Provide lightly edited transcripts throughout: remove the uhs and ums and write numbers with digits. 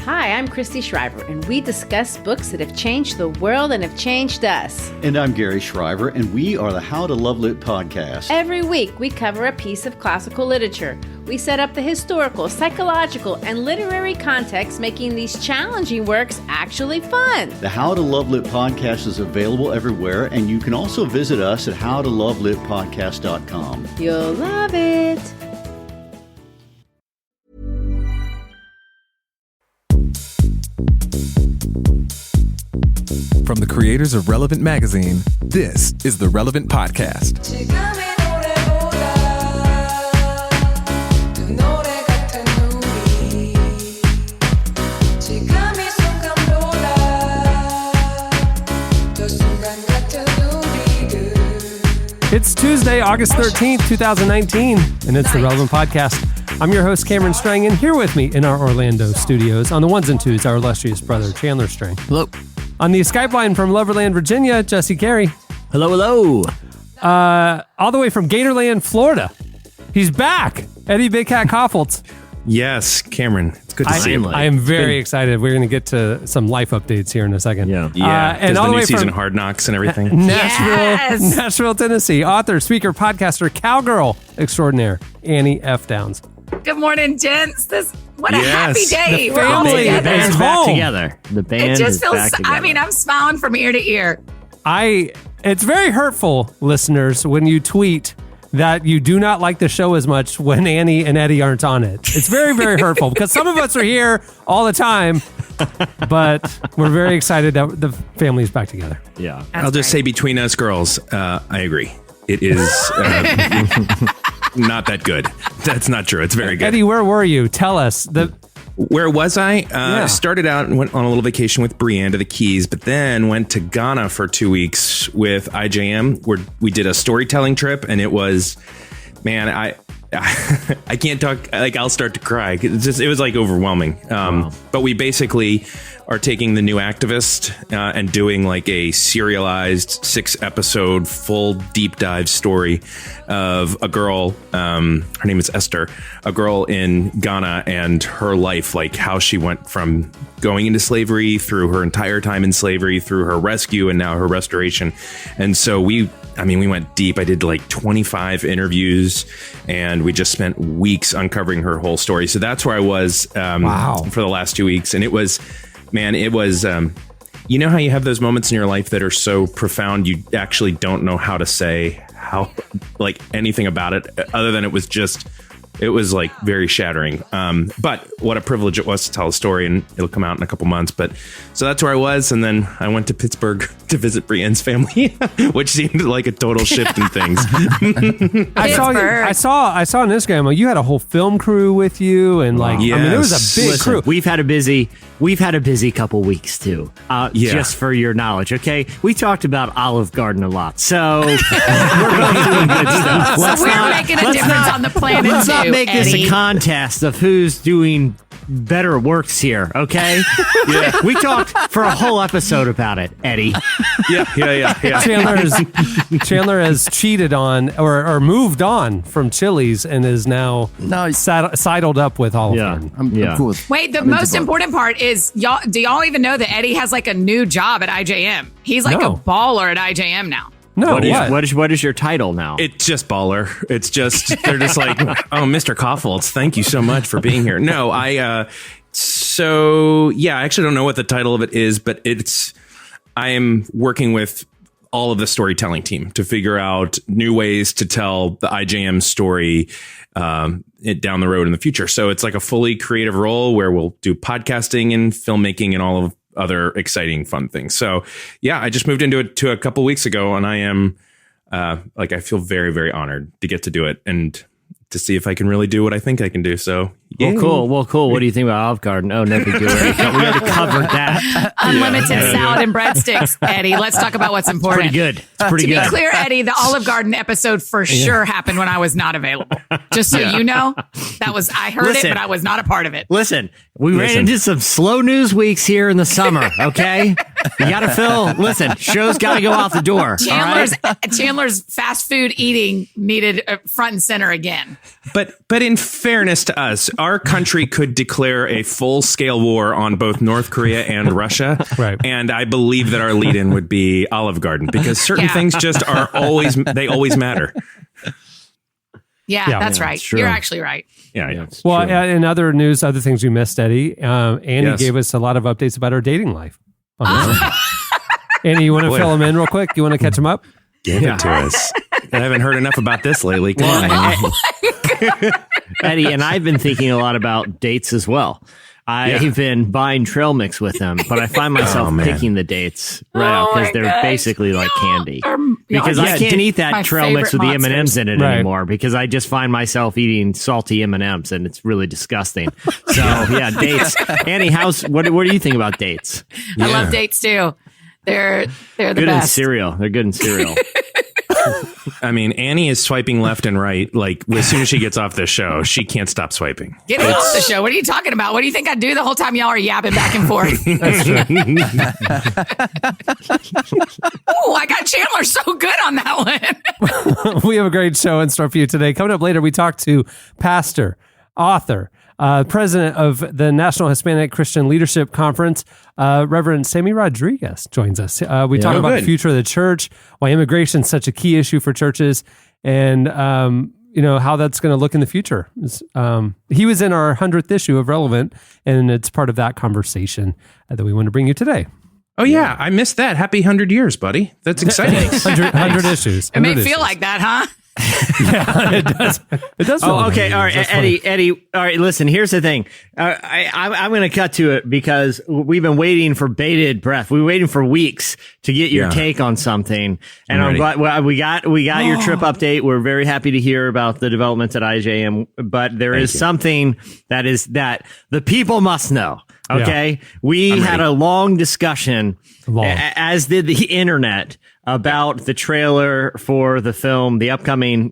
Hi, I'm Christy Shriver, and we discuss books that have changed the world and have changed us. And I'm Gary Shriver, and we are the How to Love Lit podcast. Every week, we cover a piece of classical literature. We set up the historical, psychological, and literary context, making these challenging works actually fun. The How to Love Lit podcast is available everywhere, and you can also visit us at howtolovelitpodcast.com. You'll love it. From the creators of Relevant Magazine, this is the Relevant Podcast. It's Tuesday, August 13th, 2019, and it's the Relevant Podcast. I'm your host, Cameron Strang, and here with me in our Orlando studios, on the ones and twos, our illustrious brother, Chandler Strang. Hello. On the Skype line from Loverland, Virginia, Jesse Carey. Hello, hello. All the way from Gatorland, Florida. He's back. Eddie Big Cat Koffoltz. Yes, Cameron. It's good to see you. I am very excited. We're going to get to some life updates here in a second. Yeah. And all the the new way season from Hard Knocks and everything. Nashville, Tennessee. Author, speaker, podcaster, cowgirl extraordinaire, Annie F. Downs. Good morning, gents. What a happy day. The family The band's back home. together. The band It just is feels, back together. I mean, I'm smiling from ear to ear. It's very hurtful, listeners, when you tweet that you do not like the show as much when Annie and Eddie aren't on it. It's very, very hurtful because some of us are here all the time, but we're very excited that the family is back together. Yeah. I'll just say between us girls, I agree. It is not that good. That's not true. It's very good. Eddie, where were you? Tell us. Where was I? Started out and went on a little vacation with Brienne to the Keys, but then went to Ghana for 2 weeks with IJM, where we did a storytelling trip, and it was, man, I can't talk. Like, I'll start to cry. It was like overwhelming. But we basically are taking the New Activist and doing like a serialized 6-episode full deep dive story of a girl. Her name is Esther, a girl in Ghana, and her life, like how she went from going into slavery through her entire time in slavery, through her rescue, and now her restoration. And so we went deep. I did like 25 interviews, and we just spent weeks uncovering her whole story. So that's where I was for the last 2 weeks. And it was, you know how you have those moments in your life that are so profound, you actually don't know how to say anything about it other than it was like very shattering. But what a privilege it was to tell a story, and it'll come out in a couple months. But so that's where I was. And then I went to Pittsburgh to visit Brienne's family, which seemed like a total shift in things. I saw on Instagram, you had a whole film crew with you, and it was a big crew. We've had a busy couple weeks too. Just for your knowledge, okay? We talked about Olive Garden a lot, so we're both doing good stuff. We're making a difference on the planet. Let's not make this Eddie. a contest of who's doing better works here, okay? Yeah. We talked for a whole episode about it, Eddie. Yeah. Chandler has cheated on or moved on from Chili's and is now sidled up with Olive Garden. I'm cool with Wait, the most important part is, do y'all even know that Eddie has like a new job at IJM? He's like a baller at IJM now. No, what is your title now? It's just baller. It's just, they're just like, oh, Mr. Koffoltz, thank you so much for being here. No, I actually don't know what the title of it is, but I am working with all of the storytelling team to figure out new ways to tell the IJM story down the road in the future. So it's like a fully creative role where we'll do podcasting and filmmaking and all of other exciting, fun things. So yeah, I just moved into it a couple weeks ago, and I am I feel very, very honored to get to do it and to see if I can really do what I think I can do. So Well, cool. What do you think about Olive Garden? Oh, no big deal. We already covered that. Unlimited salad and breadsticks, Eddie. Let's talk about what's important. It's pretty good. To be clear, Eddie, the Olive Garden episode for sure happened when I was not available. Just so you know, I heard it, but I was not a part of it. Listen, we ran into some slow news weeks here in the summer, okay? You got to fill. Listen, show's got to go out the door. Chandler's fast food eating needed front and center again. But in fairness to us, our country could declare a full-scale war on both North Korea and Russia. Right. And I believe that our lead-in would be Olive Garden, because certain things just are always matter. Yeah, that's right. true. You're actually right. Yeah. Well, in other news, other things we missed, Eddie, Annie gave us a lot of updates about her dating life. Annie, you want to fill them in real quick? You want to catch them up? Give it to us. I haven't heard enough about this lately. Come on. Eddie, and I've been thinking a lot about dates as well. I've been buying trail mix with them, but I find myself picking the dates because they're basically like candy. Because I can't eat that trail mix with the M&Ms in it anymore, because I just find myself eating salty M&Ms and it's really disgusting. So dates. Annie, what do you think about dates? I love dates too. They're the good best. in cereal. They're good in cereal. I mean, Annie is swiping left and right. Like, as soon as she gets off this show, she can't stop swiping. Get me off the show. What are you talking about? What do you think I do the whole time y'all are yapping back and forth? Oh, I got Chandler so good on that one. We have a great show in store for you today. Coming up later, we talk to pastor, author, president of the National Hispanic Christian Leadership Conference, Reverend Sammy Rodriguez joins us. We talk about the future of the church, why immigration is such a key issue for churches, and how that's going to look in the future. He was in our 100th issue of Relevant, and it's part of that conversation that we want to bring you today. Oh, yeah. I missed that. Happy 100 years, buddy. That's exciting. 100 issues. It may feel like that, huh? Yeah, it does. It does. Oh, okay. All right, Eddie. All right, listen. Here's the thing. I'm going to cut to it because we've been waiting for bated breath. We've been waiting for weeks to get your take on something, and I'm glad we got your trip update. We're very happy to hear about the developments at IJM, but there is something that the people must know. Okay, we had a long discussion, as did the internet, about the trailer for the film, the upcoming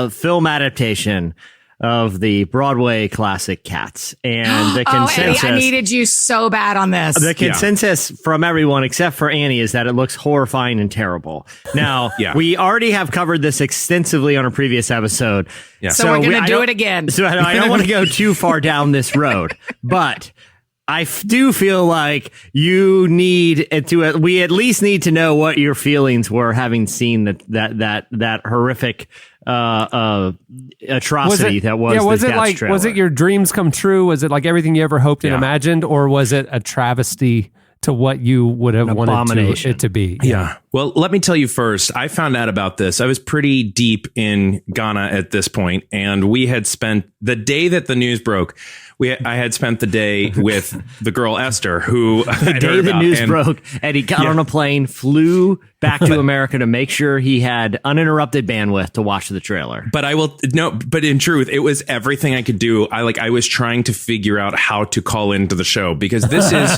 film adaptation of the Broadway classic Cats. And the consensus... Eddie, I needed you so bad on this. The consensus from everyone, except for Annie, is that it looks horrifying and terrible. Now, we already have covered this extensively on a previous episode. Yeah. So we're going to do it again. So I don't want to go too far down this road, but... I do feel like we at least need to know what your feelings were having seen that horrific atrocity that was the Cats trailer. Was it your dreams come true? Was it like everything you ever hoped and imagined, or was it a travesty to what you would have wanted it to be? Yeah. Well, let me tell you first, I found out about this. I was pretty deep in Ghana at this point, and we had spent the day that the news broke. I had spent the day with the girl Esther, who the day the news broke, Eddie got on a plane, flew back to America to make sure he had uninterrupted bandwidth to watch the trailer. But but in truth, it was everything I could do. I was trying to figure out how to call into the show, because this is,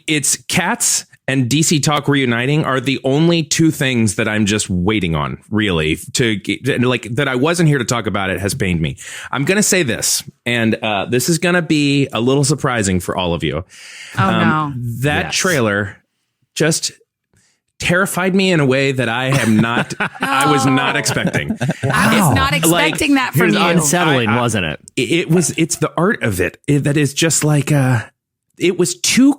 it's Cats and DC Talk reuniting are the only two things that I'm just waiting on, really, that I wasn't here to talk about. It has pained me. I'm going to say this, and this is going to be a little surprising for all of you. Oh, no. That trailer just terrified me in a way that I was not expecting. I was not expecting that from you. Unsettling, wasn't it? It's the art of it that is just like, it was too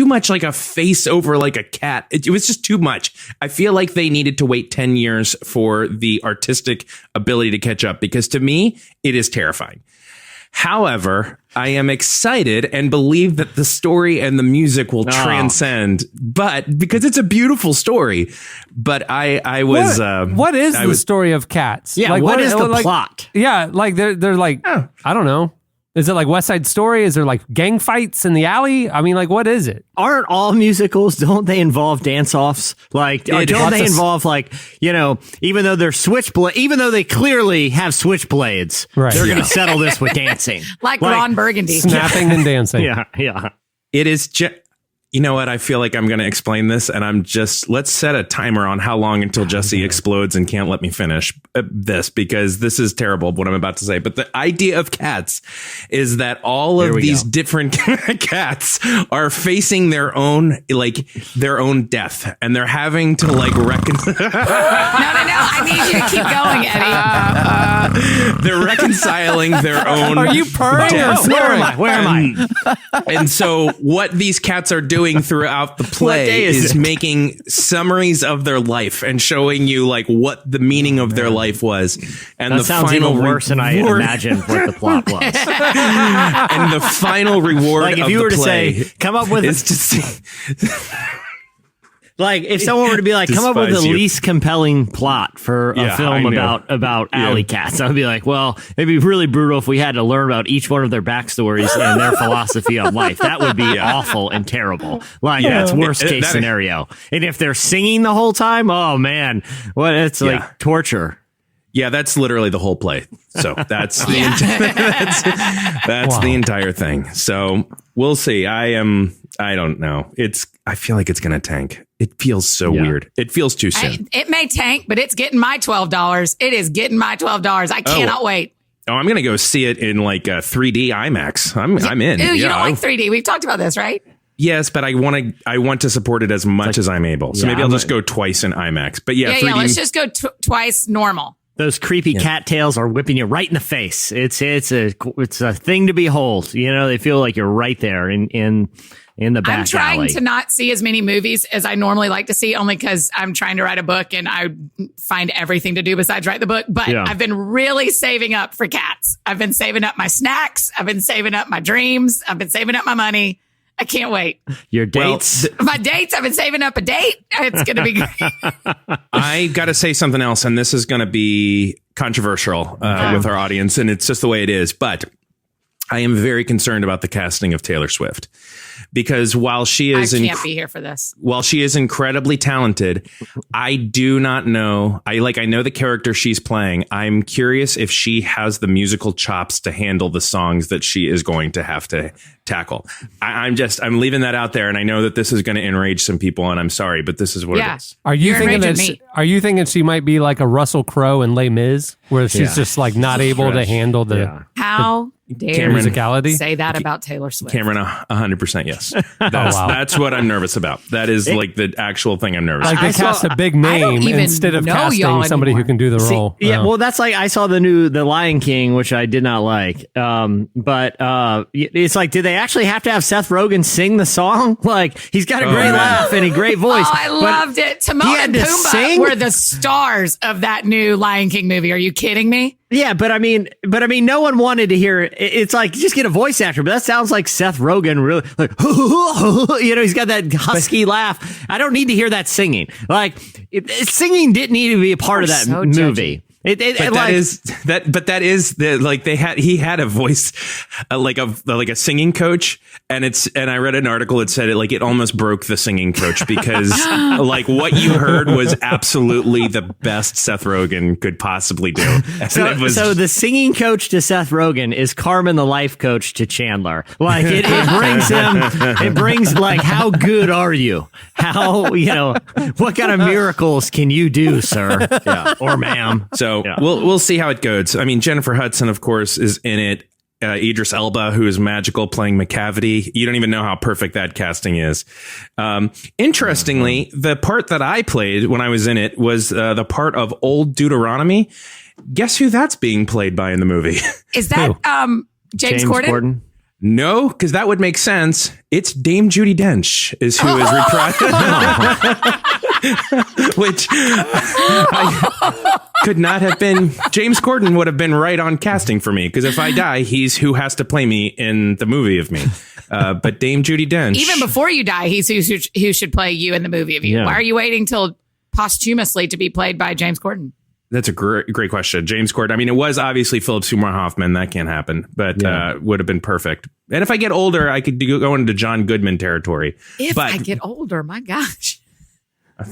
much like a face over like a cat. It was just too much. I feel like they needed to wait 10 years for the artistic ability to catch up, because to me, it is terrifying. However, I am excited and believe that the story and the music will transcend, but because it's a beautiful story. But I was... what is the story of Cats? Yeah, like, what is the plot? Yeah, like they're like, I don't know. Is it like West Side Story? Is there like gang fights in the alley? I mean, like, what is it? Aren't all musicals, don't they involve dance-offs? Like, don't they involve, like, even though they're even though they clearly have switchblades, they're going to settle this with dancing. like Ron Burgundy. Snapping and dancing. Yeah. It is You know what? I feel like I'm going to explain this, and let's set a timer on how long until Jesse explodes and can't let me finish this, because this is terrible, what I'm about to say. But the idea of cats is that all of these different cats are facing their own death, and they're having to reconcile. No. I need you to keep going, Eddie. They're reconciling their own. Are you purring or snoring? Where am I? And so what these cats are doing throughout the play is making summaries of their life and showing you what the meaning of their life was. And that the sounds final even worse than I imagined what the plot was. And the final reward if of you the were to play say, come up with is to see. If someone were to be come up with the least compelling plot for a film about alley cats, I would be well, it'd be really brutal if we had to learn about each one of their backstories and their philosophy on life. That would be awful and terrible. That's worst case scenario. And if they're singing the whole time, oh man, it's torture. Yeah, that's literally the whole play. So that's the that's the entire thing. So we'll see. I don't know. I feel like it's going to tank. It feels so weird. It feels too soon. It may tank, but it's getting my $12. It is getting my $12. I cannot wait. Oh, I'm going to go see it in 3D IMAX. I'm in. Ooh, you don't like 3D. We've talked about this, right? Yes, but I want to support it as much as I'm able. So maybe I'll just go twice in IMAX. But 3D. Let's just go twice normal. Those creepy cattails are whipping you right in the face. It's a thing to behold. They feel like you're right there in the back I'm trying alley. to not see as many movies as I normally like to see, only because I'm trying to write a book and I find everything to do besides write the book. But I've been really saving up for cats. I've been saving up my snacks. I've been saving up my dreams. I've been saving up my money. I can't wait. Your dates? My dates. I've been saving up a date. It's going to be great. I got to say something else, and this is going to be controversial with our audience, and it's just the way it is. But I am very concerned about the casting of Taylor Swift, because while she is I can't be here for this. While she is incredibly talented, I do not know. I know the character she's playing. I'm curious if she has the musical chops to handle the songs that she is going to have to tackle. I'm leaving that out there, and I know that this is going to enrage some people, and I'm sorry, but this is what it is. Are you thinking she might be like a Russell Crowe in Les Mis, where she's just not able to handle the how dare musicality? Say that about Taylor Swift. Cameron, 100% yes. That's what I'm nervous about. That is the actual thing I'm nervous about. They cast a big name instead of casting somebody who can do the role. Well, that's I saw The Lion King, which I did not like. But it's did they actually have to have Seth Rogen sing the song? He's got a great laugh and a great voice. Oh, I loved it. Timon and Pumbaa were the stars of that new Lion King movie. Are you kidding me? Yeah, but I mean, no one wanted to hear it. It's just get a voice actor, but that sounds like Seth Rogen, really he's got that husky laugh. I don't need to hear that singing. Singing didn't need to be a part of that movie. He had a voice like a singing coach, and I read an article that said it almost broke the singing coach, because what you heard was absolutely the best Seth Rogen could possibly do. So the singing coach to Seth Rogen is Carmen the life coach to Chandler. It brings how good are you? How what kind of miracles can you do, sir? Or ma'am? So we'll see how it goes. I mean, Jennifer Hudson, of course, is in it. Idris Elba, who is magical, playing McCavity. You don't even know how perfect that casting is. Interestingly, the part that I played when I was in it was the part of Old Deuteronomy. Guess who that's being played by in the movie? Is that James Corden? No, because that would make sense. It's Dame Judi Dench is who is reprising. Which could not have been. James Corden would have been right on casting for me, because if I die, he's who has to play me in the movie of me. But Dame Judi Dench, even before you die, he's who should play you in the movie of you. Yeah. Why are you waiting till posthumously to be played by James Corden? That's a great question. James Corden. I mean, it was obviously Philip Seymour Hoffman. That can't happen, but would have been perfect. And if I get older, I could go into John Goodman territory. If I get older, my gosh.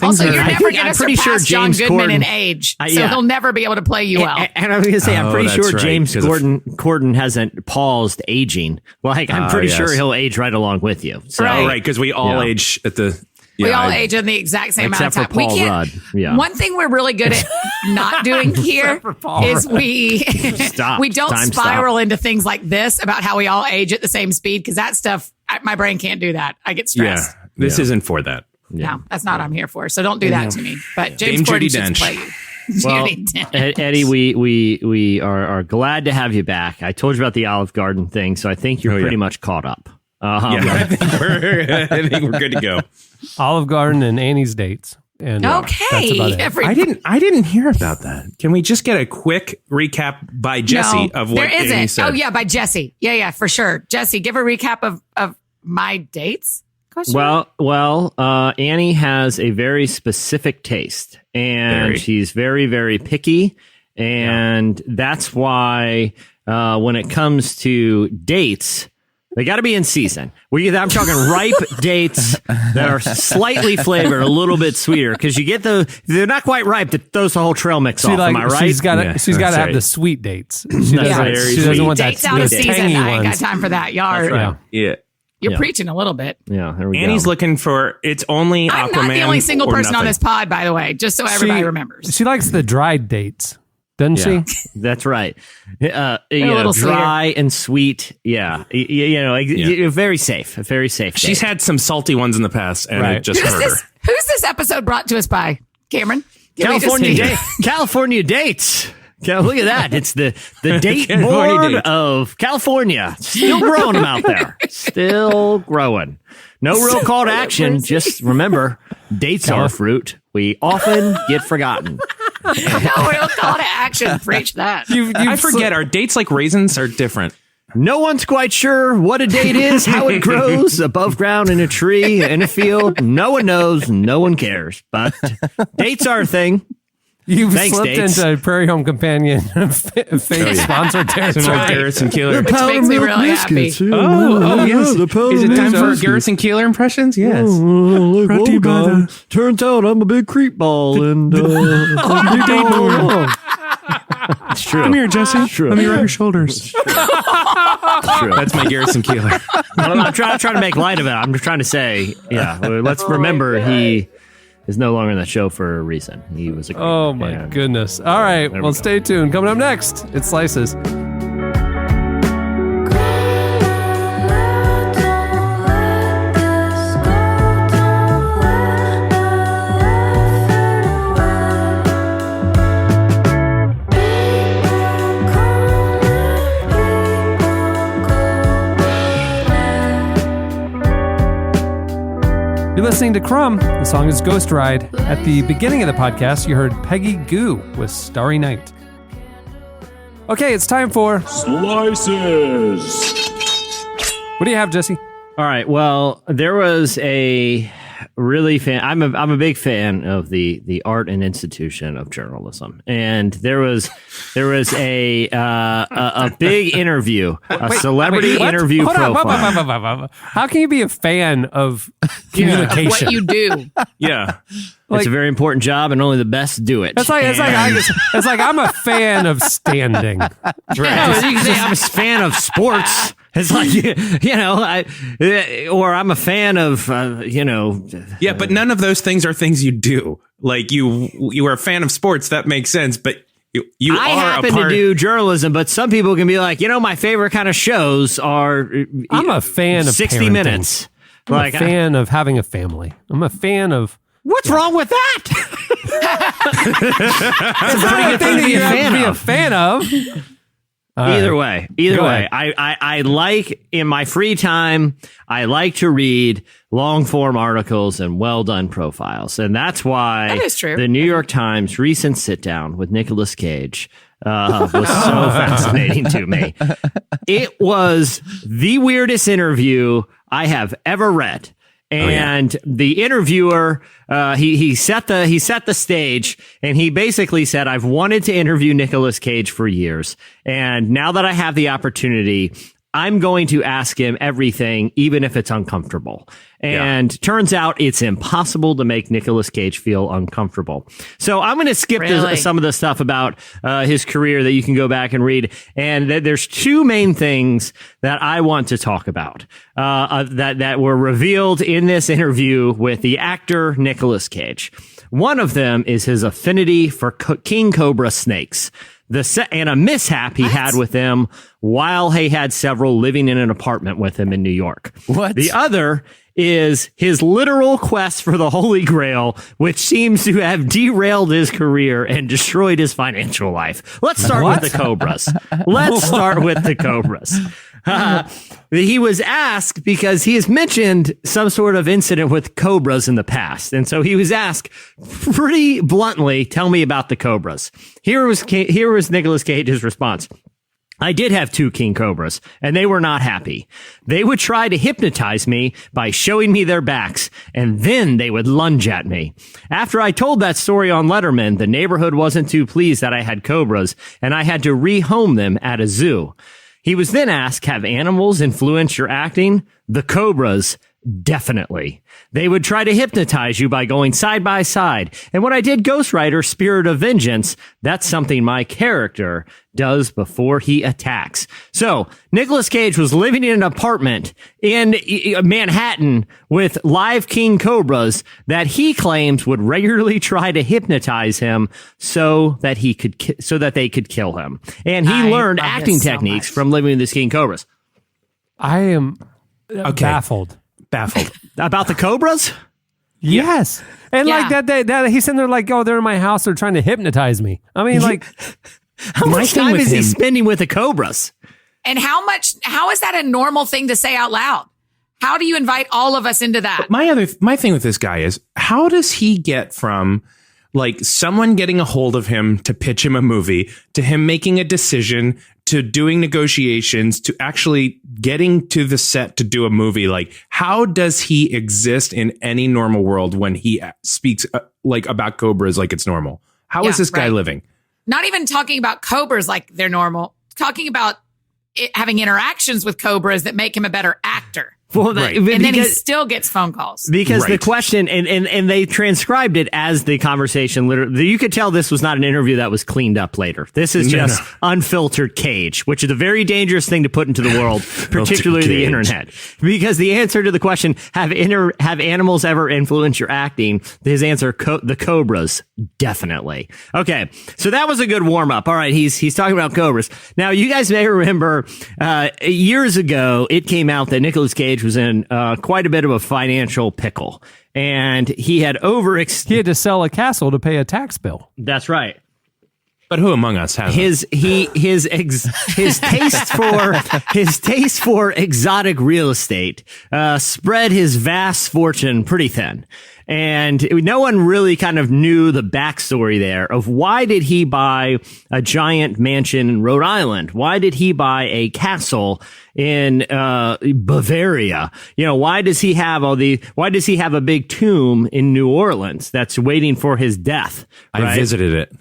Also, you're never going to pretty sure surpass John James Goodman in Corden- age, so yeah. he'll never be able to play you well. And I was going to say, I'm pretty that's sure right, James 'cause of- Corden hasn't paused aging. Like, I'm pretty yes. sure he'll age right along with you. So, Right. Right, because we all Yeah. age at the. We all age in the exact same amount of Except time. for Paul Rudd. Yeah. One thing we're really good at not doing here is we Stop. we don't Time spiral into things like this about how we all age at the same speed, because that stuff, my brain can't do that. I get Yeah, stressed. this isn't for that. No, that's not what I'm here for. So don't do that to me. But James Dame Judi Corden should Dench. play you. Well, Judi Dench. Eddie, we are glad to have you back. I told you about the Olive Garden thing, so I think you're pretty much caught up. Yeah, I think we're good to go. Olive Garden and Annie's dates. And that's about Okay. it. I didn't hear about that. Can we just get a quick recap by Jesse of what there Amy isn't. said? Oh yeah, by Jesse. Yeah, for sure. Jesse, give a recap of my dates. Question mark? Well, Annie has a very specific taste, and she's very, very picky, and that's why when it comes to dates, they got to be in season. I'm talking ripe dates that are slightly flavored, a little bit sweeter, because you get they're not quite ripe. That throws the whole trail mix off. Am I right? She's got to Yeah, have that's right. the sweet dates. She right. doesn't want that Dates out of the season. tangy I ain't got ones. time for that. Y'all Yeah. Yeah. You're preaching a little bit. Yeah, there we Annie's go. looking for it's only I'm Aquaman. not the only single or person on nothing. this pod, by the way, just so everybody remembers. She likes the dried dates, doesn't she? That's right. a little dry and sweet. Yeah. Very safe. Very safe. She's date. had some salty ones in the past, and Right. it just hurt her. Who's this episode brought to us by? Cameron? Can we just- California dates. Look at that. It's the date California board dates. of California. Still growing them out there. Still growing. No real call to action. Just remember, dates are fruit. We often get forgotten. No real call to action. Preach that. I forget. Our dates like raisins are different. No one's quite sure what a date is, how it grows, above ground, in a tree, in a field. No one knows. No one cares. But dates are a thing. You've Thanks, slipped dates. into Prairie Home Companion fake sponsored territory. Garrison Keeler. Which makes me really happy. Oh, yes. Is it time for biscuits. Garrison Keeler impressions? Yes. Brought to you by the- Turns out I'm a big creep ball, and It's true. Come here, Jesse. True. Let me rub your shoulders. True. That's my Garrison Keeler. I'm trying to make light of it. I'm just trying to say, let's remember he is no longer in the show for a reason. He was a creep. Oh my And- goodness. All right. There we Well, go. stay tuned. Coming up next, it's Slices. You're listening to Crumb. The song is Ghost Ride. At the beginning of the podcast, you heard Peggy Goo with Starry Night. Okay, it's time for Slices. What do you have, Jesse? All right. Well, there was a really I'm a big fan of the art and institution of journalism, and there was a big interview, a celebrity What? interview Hold on, profile. How can you be a fan of communication? What you do. Yeah. It's a very important job, and only the best do it. It's like I'm a fan of standing. No, you can say I'm a fan of sports. It's like, or I'm a fan of, Yeah, but none of those things are things you do. Like you are a fan of sports, that makes sense, but you I are happen a part. to do journalism, but some people can be like, my favorite kind of shows are. I'm a fan of 60 parenting. minutes. I'm a fan of having a family. I'm a fan of. What's wrong with that? It's a pretty good thing to be a fan of. Either way, Go ahead. I like, in my free time, I like to read long form articles and well done profiles, and that's why That is true. the New York Times recent sit down with Nicolas Cage was so fascinating to me. It was the weirdest interview I have ever read. And the interviewer, he set the stage, and he basically said, "I've wanted to interview Nicolas Cage for years, and now that I have the opportunity, I'm going to ask him everything, even if it's uncomfortable. And turns out it's impossible to make Nicolas Cage feel uncomfortable. So I'm going to skip some of the stuff about his career that you can go back and read. And there's two main things that I want to talk about that were revealed in this interview with the actor Nicolas Cage. One of them is his affinity for king cobra snakes. And a mishap he had with them while he had several living in an apartment with him in New York. What? The other is his literal quest for the Holy Grail, which seems to have derailed his career and destroyed his financial life. Let's start with the Cobras. He was asked because he has mentioned some sort of incident with Cobras in the past. And so he was asked pretty bluntly, tell me about the Cobras. Here was Nicolas Cage's response. I did have 2 king cobras, and they were not happy. They would try to hypnotize me by showing me their backs, and then they would lunge at me. After I told that story on Letterman, the neighborhood wasn't too pleased that I had cobras, and I had to rehome them at a zoo. He was then asked, have animals influenced your acting? The cobras, definitely. They would try to hypnotize you by going side by side. And when I did Ghost Rider Spirit of Vengeance, that's something my character does before he attacks. So Nicolas Cage was living in an apartment in Manhattan with live king cobras that he claims would regularly try to hypnotize him so that they could kill him. And he learned acting techniques from living with these king cobras. I am baffled. About the cobras? Yes. And like that he's sitting there like, oh, they're in my house. They're trying to hypnotize me. I mean, like, how much time is he spending with the cobras? And how is that a normal thing to say out loud? How do you invite all of us into that? My thing with this guy is, how does he get from like someone getting a hold of him to pitch him a movie to him making a decision to doing negotiations to actually getting to the set to do a movie? Like, how does he exist in any normal world when he speaks like about cobras like it's normal? How is this guy living? Not even talking about cobras like they're normal. Talking about having interactions with cobras that make him a better actor. Well, and then he still gets phone calls. Because the question, and they transcribed it as the conversation. Literally, you could tell this was not an interview that was cleaned up later. This is just unfiltered Cage, which is a very dangerous thing to put into the world, particularly the internet. Because the answer to the question, have animals ever influenced your acting? His answer, the cobras, definitely. Okay, so that was a good warm up. All right, he's talking about cobras. Now, you guys may remember years ago, it came out that Nicolas Cage was in quite a bit of a financial pickle, and he had he had to sell a castle to pay a tax bill. That's right. But who among us has his taste for exotic real estate spread his vast fortune pretty thin. And no one really kind of knew the backstory there of why did he buy a giant mansion in Rhode Island? Why did he buy a castle in Bavaria? You know, why does he have a big tomb in New Orleans that's waiting for his death? Right? I visited it.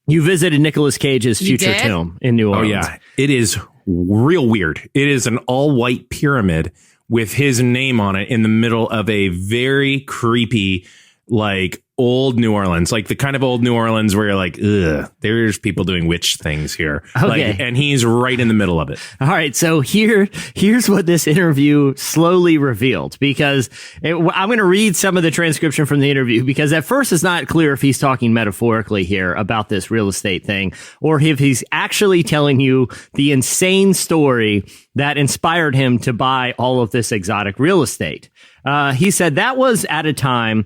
You visited Nicolas Cage's future tomb in New Orleans. Oh, yeah. It is real weird. It is an all-white pyramid with his name on it in the middle of a very creepy, like, old New Orleans. Like, the kind of old New Orleans where you're like, ugh, there's people doing witch things here. Okay. Like, and he's right in the middle of it. All right. So here's what this interview slowly revealed, because I'm going to read some of the transcription from the interview, because at first it's not clear if he's talking metaphorically here about this real estate thing, or if he's actually telling you the insane story that inspired him to buy all of this exotic real estate. He said that was at a time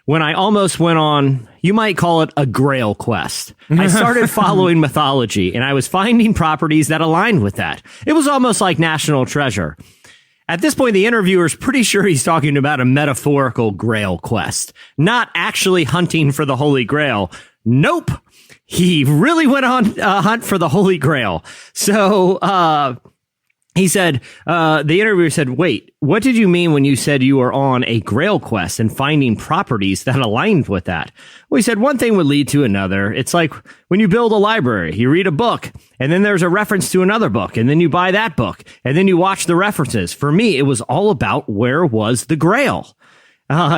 when I almost went on, you might call it a grail quest. I started following mythology, and I was finding properties that aligned with that. It was almost like National Treasure. At this point, the interviewer's pretty sure he's talking about a metaphorical grail quest, not actually hunting for the Holy Grail. Nope. He really went on a hunt for the Holy Grail. So, he said, the interviewer said, wait, what did you mean when you said you were on a Grail quest and finding properties that aligned with that? Well, he said one thing would lead to another. It's like when you build a library, you read a book and then there's a reference to another book and then you buy that book and then you watch the references. For me, it was all about where was the Grail.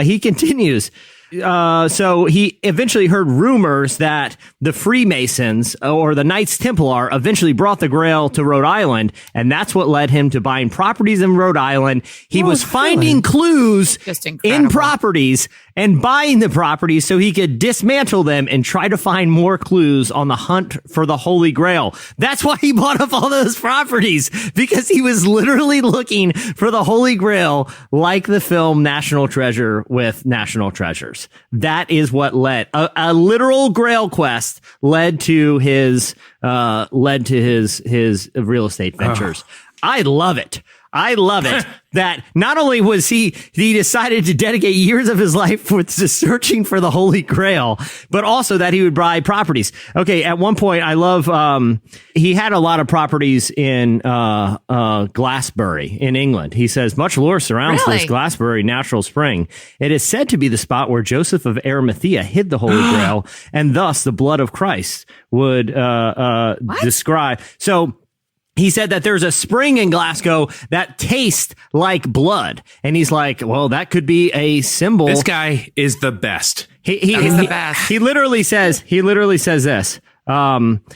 He continues. So he eventually heard rumors that the Freemasons or the Knights Templar eventually brought the Grail to Rhode Island, and that's what led him to buying properties in Rhode Island. He was finding clues in properties and buying the properties so he could dismantle them and try to find more clues on the hunt for the Holy Grail. That's why he bought up all those properties, because he was literally looking for the Holy Grail, like the film National Treasure with National Treasures. That is what led a literal Grail quest led to his real estate ventures. I love it. I love it that not only was he decided to dedicate years of his life to searching for the Holy Grail, but also that he would buy properties. Okay. At one point, I love, he had a lot of properties in, Glassbury in England. He says much lore surrounds this Glassbury natural spring. It is said to be the spot where Joseph of Arimathea hid the Holy Grail, and thus the blood of Christ would, describe. So, he said that there's a spring in Glasgow that tastes like blood. And he's like, well, that could be a symbol. This guy is the best. He's the best. He literally says this.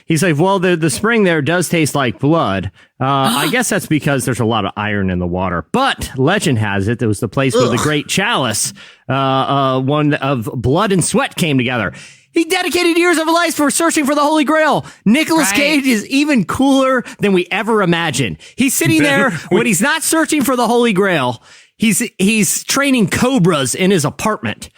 He's like, well, the spring there does taste like blood. I guess that's because there's a lot of iron in the water. But legend has it was the place where the great chalice, one of blood and sweat came together. He dedicated years of his life for searching for the Holy Grail. Nicolas Cage is even cooler than we ever imagined. He's sitting there when he's not searching for the Holy Grail. He's training cobras in his apartment.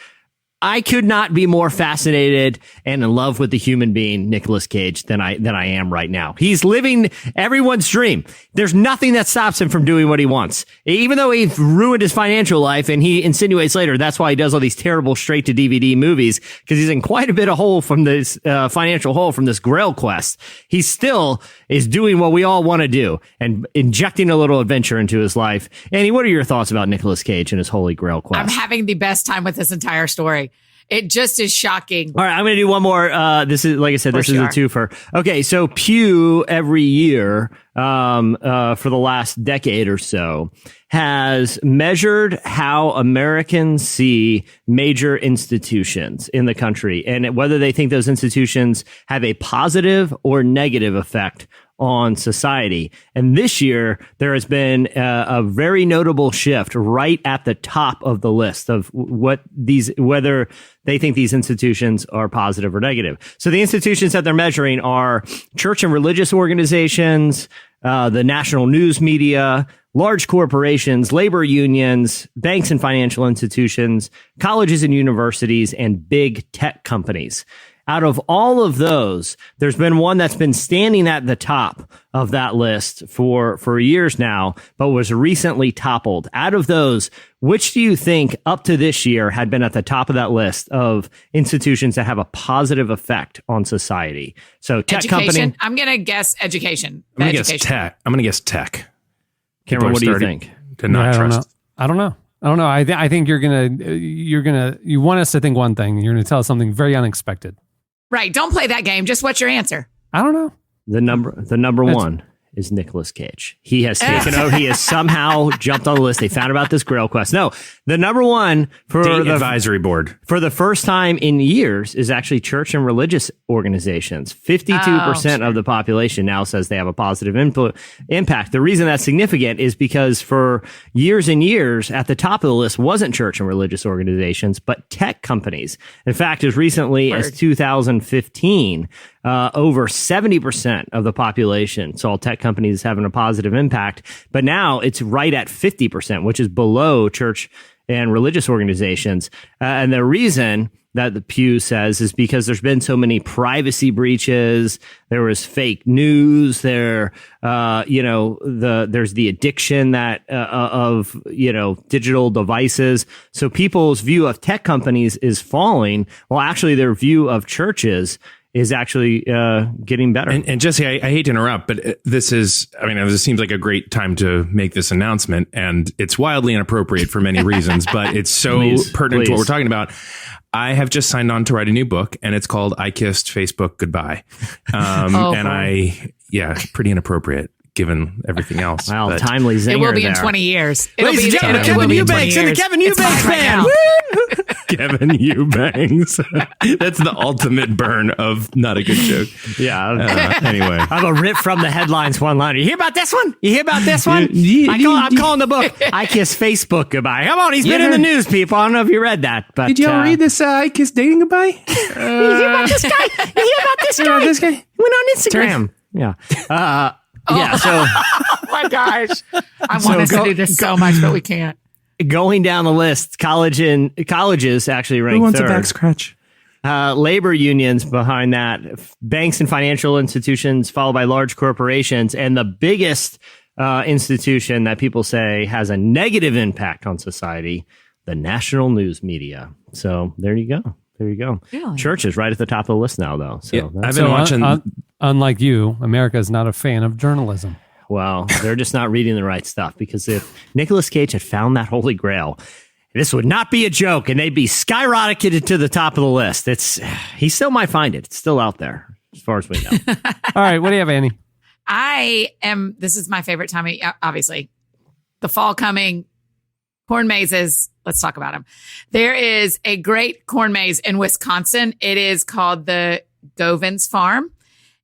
I could not be more fascinated and in love with the human being, Nicolas Cage, than I am right now. He's living everyone's dream. There's nothing that stops him from doing what he wants. Even though he ruined his financial life, and he insinuates later that's why he does all these terrible straight to DVD movies, because he's in quite a bit of hole from this financial hole from this Grail quest. He still is doing what we all want to do and injecting a little adventure into his life. Annie, what are your thoughts about Nicolas Cage and his Holy Grail quest? I'm having the best time with this entire story. It just is shocking. All right, I'm going to do one more. This is, like I said, this is a twofer. Okay, so Pew every year for the last decade or so has measured how Americans see major institutions in the country and whether they think those institutions have a positive or negative effect on society. And this year, there has been a very notable shift right at the top of the list of whether they think these institutions are positive or negative. So the institutions that they're measuring are church and religious organizations, the national news media, large corporations, labor unions, banks and financial institutions, colleges and universities, and big tech companies. Out of all of those, there's been one that's been standing at the top of that list for years now, but was recently toppled. Out of those, which do you think up to this year had been at the top of that list of institutions that have a positive effect on society? So tech company. I'm going to guess education. I'm going to guess tech. Cameron, what do you think? To not trust. I don't know. I think you want us to think one thing. You're going to tell us something very unexpected. Right. Don't play that game. Just what's your answer? I don't know. The number one is Nicolas Cage. He has taken over. He has somehow jumped on the list. They found about this Grail quest. No, the number one for the advisory board for the first time in years is actually church and religious organizations. 52% of the population now says they have a positive impact. The reason that's significant is because for years and years at the top of the list wasn't church and religious organizations, but tech companies. In fact, as recently as 2015, over 70% of the population saw tech companies having a positive impact, but now it's right at 50%, which is below church and religious organizations. And the reason that the Pew says is because there's been so many privacy breaches. There was fake news. There's the addiction that of digital devices. So people's view of tech companies is falling. Well, actually, their view of churches is actually getting better. And Jesse, I hate to interrupt, but this seems like a great time to make this announcement, and it's wildly inappropriate for many reasons, but it's so pertinent to what we're talking about. I have just signed on to write a new book, and it's called I Kissed Facebook Goodbye. Pretty inappropriate given everything else. Well, timely zinger. It will be there. in 20 years. Ladies and gentlemen, Kevin Eubanks and the Kevin Eubanks Band. Kevin Eubanks. That's the ultimate burn of not a good joke. Yeah. Anyway. I have a rip from the headlines one-liner. You hear about this one? I'm calling the book I Kiss Facebook Goodbye. Come on, he's been in the news, people. I don't know if you read that. But did y'all read this I Kiss Dating Goodbye? You hear about this guy? This guy? He went on Instagram. Yeah. So Oh my gosh. I want us to do this so much, but we can't. Going down the list, colleges actually ranked Who wants third. a back scratch? Labor unions behind that, banks and financial institutions, followed by large corporations, and the biggest institution that people say has a negative impact on society, the national news media. So there you go. Really? Church is right at the top of the list now, though. So I've been watching. Unlike you, America is not a fan of journalism. Well, they're just not reading the right stuff, because if Nicolas Cage had found that Holy Grail, this would not be a joke, and they'd be skyrocketed to the top of the list. He still might find it. It's still out there, as far as we know. All right, what do you have, Annie? This is my favorite time, obviously. The fall coming, corn mazes. Let's talk about them. There is a great corn maze in Wisconsin. It is called the Govins Farm.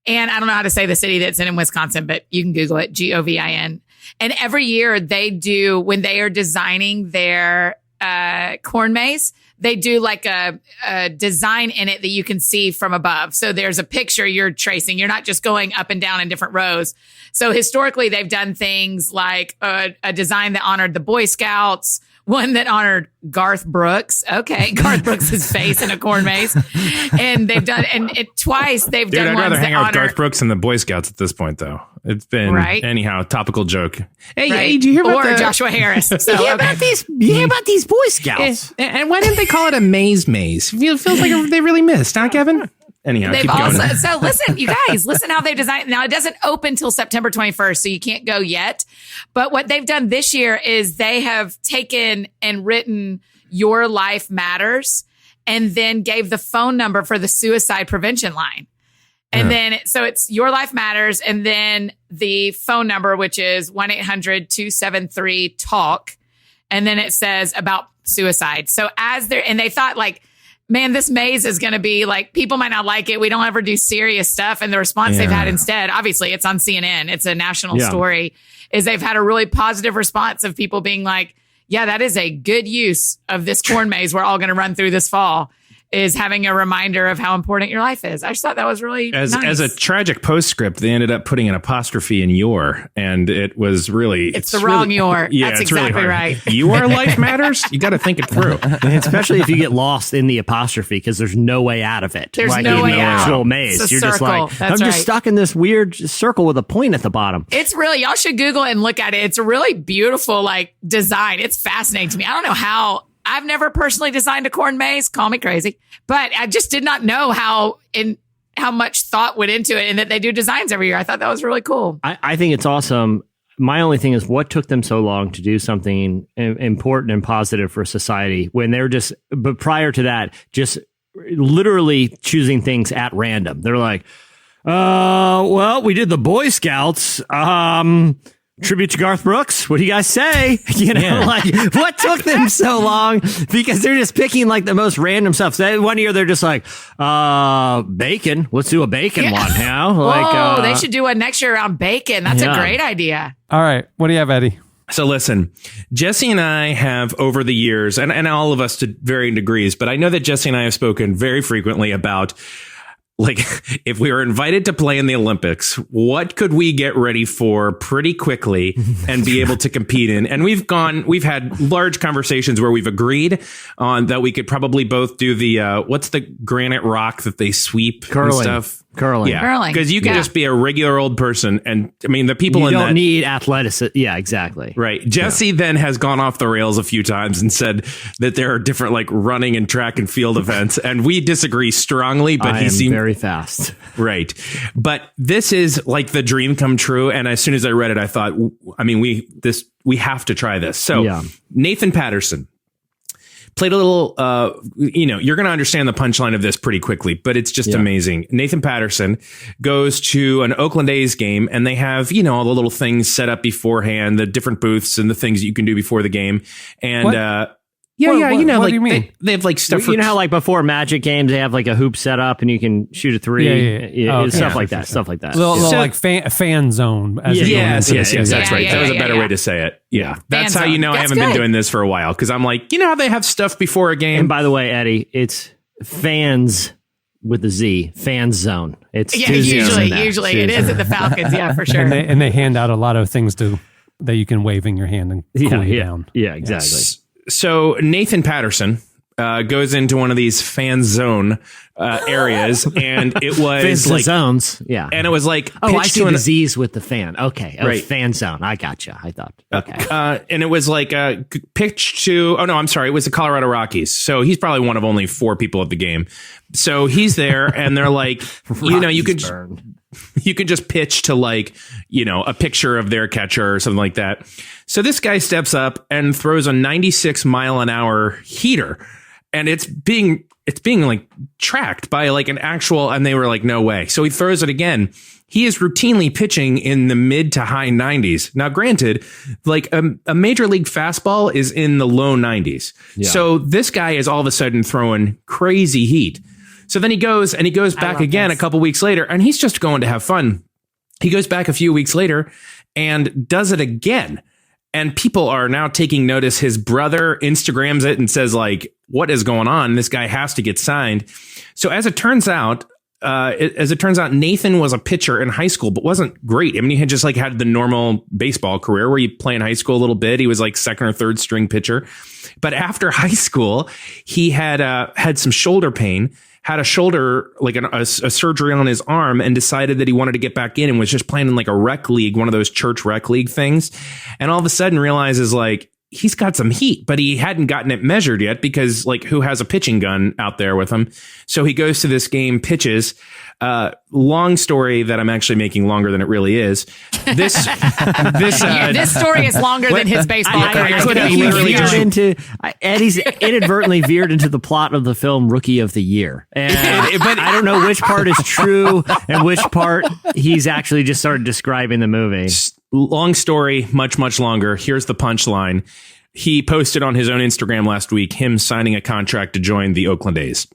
And I don't know how to say the city that's in Wisconsin, but you can Google it, Govin. And every year they do, when they are designing their corn maze, they do like a design in it that you can see from above. So there's a picture you're tracing. You're not just going up and down in different rows. So historically, they've done things like a design that honored the Boy Scouts, one that honored Garth Brooks. Okay, Garth Brooks' face in a corn maze. And they've done, twice they've done I'd ones rather that hang out with honor Garth Brooks and the Boy Scouts at this point, though. It's been, anyhow, topical joke. Hey, did you hear about Joshua Harris. So, You hear about these Boy Scouts? And why didn't they call it a maze? It feels like they really missed, huh, Kevin? Anyhow, they've keep going. So listen, you guys, listen how they've designed. Now, it doesn't open till September 21st, so you can't go yet. But what they've done this year is they have taken and written Your Life Matters, and then gave the phone number for the suicide prevention line. And then, so it's Your Life Matters, and then the phone number, which is 1-800-273-TALK. And then it says about suicide. So and they thought, like, man, this maze is going to be like, people might not like it. We don't ever do serious stuff. And the response they've had instead, obviously it's on CNN. It's a national story, is they've had a really positive response of people being like, yeah, that is a good use of this corn maze we're all going to run through this fall, is having a reminder of how important your life is. I just thought that was really nice. As a tragic postscript, they ended up putting an apostrophe in your, and it was really... It's the wrong your. Yeah, that's it's exactly really right. Your life matters? You got to think it through. Especially if you get lost in the apostrophe, because there's no way out of it. There's no way out. Actual maze. It's a You're just circle. like, That's I'm just right. stuck in this weird circle with a point at the bottom. It's really, y'all should Google it and look at it. It's a really beautiful, like, design. It's fascinating to me. I don't know how... I've never personally designed a corn maze. Call me crazy, but I just did not know how much thought went into it, and that they do designs every year. I thought that was really cool. I think it's awesome. My only thing is, what took them so long to do something important and positive for society when they're but prior to that, just literally choosing things at random. They're like, well, we did the Boy Scouts. Tribute to Garth Brooks. What do you guys say? Like, what took them so long? Because they're just picking like the most random stuff. So one year they're just like, bacon. Let's do a bacon one. You know? Like, they should do one next year around bacon. That's a great idea. All right. What do you have, Eddie? So listen, Jesse and I have over the years, and all of us to varying degrees, but I know that Jesse and I have spoken very frequently about, like, if we were invited to play in the Olympics, what could we get ready for pretty quickly and be able to compete in? And we've had large conversations where we've agreed on that we could probably both do the, what's the granite rock that they sweep curling and stuff? Curling. Yeah, Curling. because you can just be a regular old person, and I mean the people you in that don't need athleticism. Yeah, exactly. Right. Jesse then has gone off the rails a few times and said that there are different like running and track and field events, and we disagree strongly. But he seemed very fast. Right. But this is like the dream come true. And as soon as I read it, I thought, I mean, we have to try this. So Nathan Patterson played a little, you're going to understand the punchline of this pretty quickly, but it's just amazing. Nathan Patterson goes to an Oakland A's game, and they have, all the little things set up beforehand, the different booths and the things you can do before the game. And, what do you mean? They have like stuff You know how like before Magic games, they have like a hoop set up and you can shoot a three. Stuff like that. Stuff like that. Little like fan zone. Yes. That's right. That was a better way to say say it. Yeah. That's how you know I haven't been doing this for a while. Because I'm like, how they have stuff before a game. And by the way, Eddie, it's fans with the Z, fans zone. It's usually it is at the Falcons. Yeah, for sure. And they hand out a lot of things that you can wave in your hand and cool you down. Yeah, exactly. Yes. So Nathan Patterson goes into one of these fan zone areas, and it was like zones. Yeah, and it was like I see the Z's with the fan. Okay, right, fan zone. I gotcha. I thought okay, and it was like pitched to. Oh no, I'm sorry. It was the Colorado Rockies. So he's probably one of only 4 people at the game. So he's there, and they're like, you can just pitch to like, a picture of their catcher or something like that. So this guy steps up and throws a 96 mile an hour heater, and it's being like tracked by like an actual, and they were like, no way. So he throws it again. He is routinely pitching in the mid to high 90s. Now, granted, like a major league fastball is in the low 90s. Yeah. So this guy is all of a sudden throwing crazy heat. So then he goes back again a couple weeks later, and he's just going to have fun. He goes back a few weeks later and does it again. And people are now taking notice. His brother Instagrams it and says, like, what is going on? This guy has to get signed. So as it turns out, Nathan was a pitcher in high school, but wasn't great. I mean, he had just like had the normal baseball career where you play in high school a little bit. He was like 2nd or 3rd string pitcher. But after high school, he had some shoulder pain, had a shoulder, like a surgery on his arm, and decided that he wanted to get back in and was just playing in like a rec league, one of those church rec league things. And all of a sudden realizes like he's got some heat, but he hadn't gotten it measured yet because like who has a pitching gun out there with him? So he goes to this game, pitches. Long story that I'm actually making longer than it really is. This story is longer than his baseball career. Eddie's inadvertently veered into the plot of the film Rookie of the Year. But I don't know which part is true and which part he's actually just started describing the movie. Long story, much, much longer. Here's the punchline. He posted on his own Instagram last week, him signing a contract to join the Oakland A's.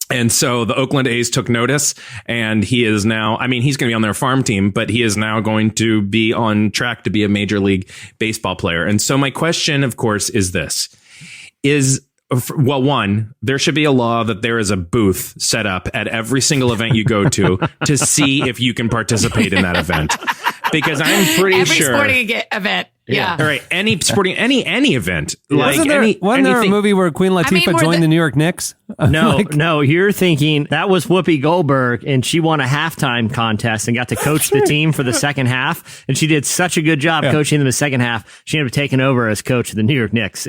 And so the Oakland A's took notice, and he is now, I mean, he's going to be on their farm team, but he is now going to be on track to be a Major League Baseball player. And so my question, of course, is this. Well, one, there should be a law that there is a booth set up at every single event you go to see if you can participate in that event. Because I'm pretty sure every sporting event. Yeah. All right. Any sporting, any event. Like wasn't there a movie where Queen Latifah joined the New York Knicks? No, you're thinking that was Whoopi Goldberg, and she won a halftime contest and got to coach the team for the second half. And she did such a good job coaching them the second half. She ended up taking over as coach of the New York Knicks.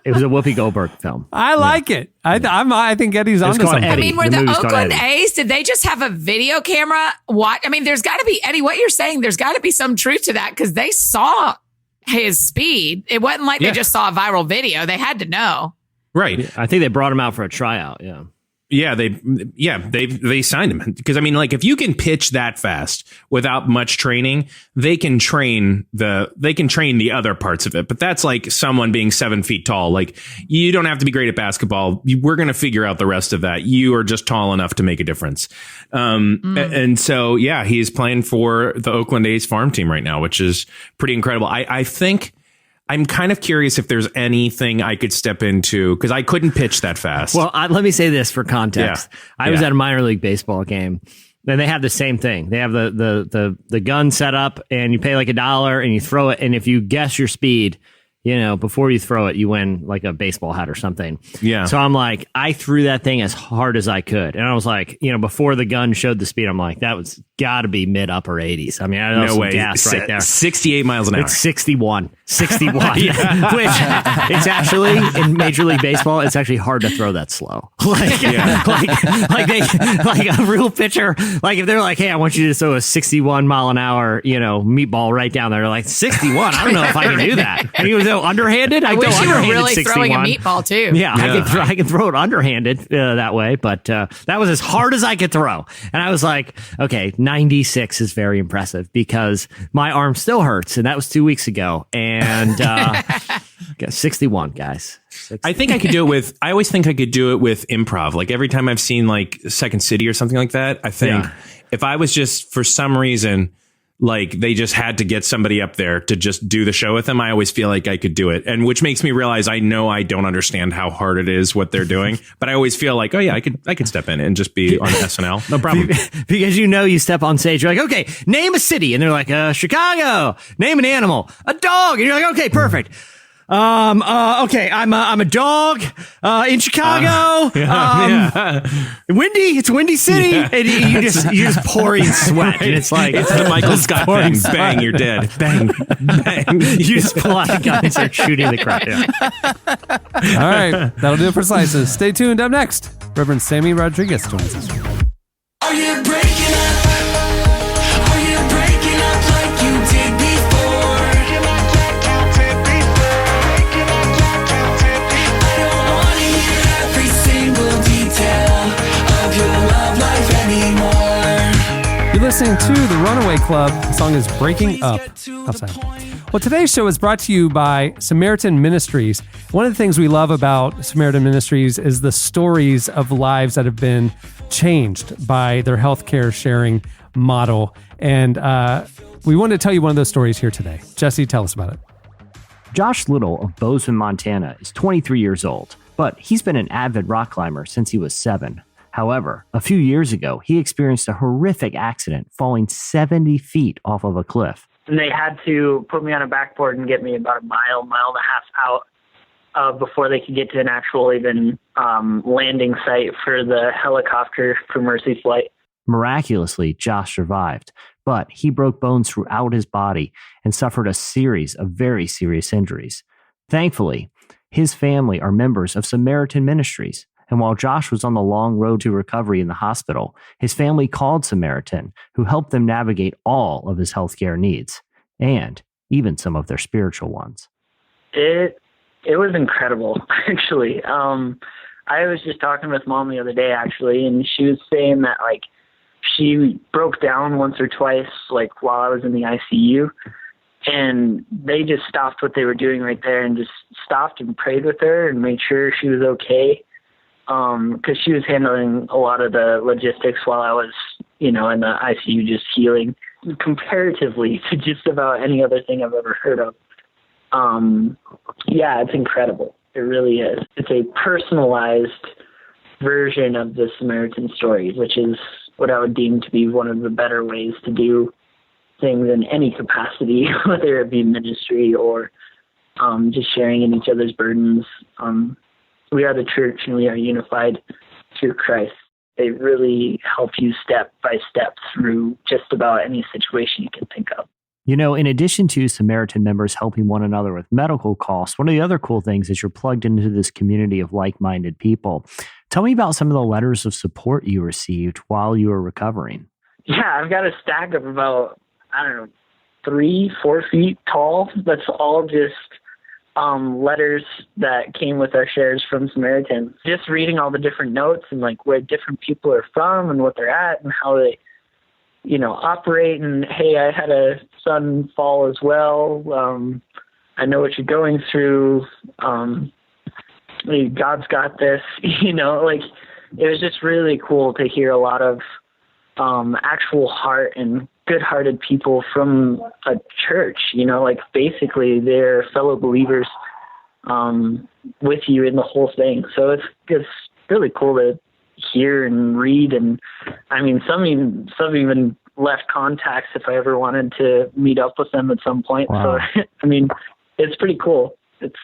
It was a Whoopi Goldberg film. I like it. I think Eddie's onto something. I mean, were the Oakland A's, did they just have a video camera? I mean, there's got to be, Eddie, what you're saying, there's got to be some truth to that because they saw his speed. It wasn't like they just saw a viral video. They had to know. Right. I think they brought him out for a tryout. Yeah. Yeah, they signed him because I mean, like if you can pitch that fast without much training, they can train the other parts of it. But that's like someone being 7 feet tall. Like you don't have to be great at basketball. We're going to figure out the rest of that. You are just tall enough to make a difference. And so he's playing for the Oakland A's farm team right now, which is pretty incredible. I think. I'm kind of curious if there's anything I could step into because I couldn't pitch that fast. Well, let me say this for context. I was at a minor league baseball game. And they have the same thing. They have the gun set up and you pay like $1 and you throw it. And if you guess your speed, before you throw it, you win like a baseball hat or something. Yeah. So I'm like, I threw that thing as hard as I could. And I was like, before the gun showed the speed, I'm like, that was got to be mid upper 80s. I mean, I know no some way. gas right there. 68 miles an hour. It's 61. 61. Which it's actually in Major League Baseball, it's actually hard to throw that slow. Like a real pitcher, like if they're like, hey, I want you to throw a 61 mile an hour, meatball right down there. They're like, 61? I don't know if I can do that. And you go underhanded? I wish you were really 61. throwing a meatball too. Yeah. I can throw it underhanded that way, but that was as hard as I could throw. And I was like, okay, 96 is very impressive because my arm still hurts, and that was 2 weeks ago. And 61, guys. 60. I think I could do it with, I always think I could do it with improv. Like every time I've seen like Second City or something like that, I think if I was just for some reason, like they just had to get somebody up there to just do the show with them, I always feel like I could do it. And which makes me realize I know I don't understand how hard it is what they're doing, but I always feel like, oh yeah, I could step in and just be on SNL. No problem. Because you step on stage, you're like, okay, name a city. And they're like, Chicago. Name an animal. A dog. And you're like, okay, perfect. Okay, I'm a dog, in Chicago, windy, it's Windy City, and you're just pouring sweat, and it's like, it's the Michael Scott thing, bang, you're dead, bang, bang, you just pull out a gun and start shooting the crowd. All right, that'll do it for Slices. Stay tuned. Up next, Reverend Sammy Rodriguez joins us. Are you breaking up? Are you breaking up like you did before? I don't want to hear every single detail of your love life anymore. You're listening to The Runaway Club. The song is Breaking Up. Outside. Well, today's show is brought to you by Samaritan Ministries. One of the things we love about Samaritan Ministries is the stories of lives that have been changed by their healthcare sharing model. And we wanted to tell you one of those stories here today. Jesse, tell us about it. Josh Little of Bozeman, Montana is 23 years old, but he's been an avid rock climber since he was 7. However, a few years ago, he experienced a horrific accident falling 70 feet off of a cliff. And they had to put me on a backboard and get me about a mile and a half out before they could get to an actual even landing site for the helicopter for Mercy flight. Miraculously, Josh survived, but he broke bones throughout his body and suffered a series of very serious injuries. Thankfully, his family are members of Samaritan Ministries, and while Josh was on the long road to recovery in the hospital, his family called Samaritan, who helped them navigate all of his healthcare needs, and even some of their spiritual ones. It was incredible, actually. I was just talking with Mom the other day, actually, and she was saying that, like, she broke down once or twice, like, while I was in the ICU, and they just stopped what they were doing right there and just stopped and prayed with her and made sure she was okay. Because she was handling a lot of the logistics while I was, in the ICU just healing, comparatively to just about any other thing I've ever heard of. Yeah, it's incredible. It really is. It's a personalized version of the Samaritan story, which is what I would deem to be one of the better ways to do things in any capacity, whether it be ministry or just sharing in each other's burdens. We are the church and we are unified through Christ. They really help you step by step through just about any situation you can think of. In addition to Samaritan members helping one another with medical costs, one of the other cool things is you're plugged into this community of like-minded people. Tell me about some of the letters of support you received while you were recovering. Yeah, I've got a stack of about, 3-4 feet tall. That's all just letters that came with our shares from Samaritans. Just reading all the different notes and like where different people are from and what they're at and how they, operate. And hey, I had a son fall as well. I know what you're going through. God's got this. It was just really cool to hear a lot of actual heart and good-hearted people from a church, basically they're fellow believers with you in the whole thing. So it's really cool to hear and read. And some even left contacts if I ever wanted to meet up with them at some point. Wow. So, it's pretty cool. it's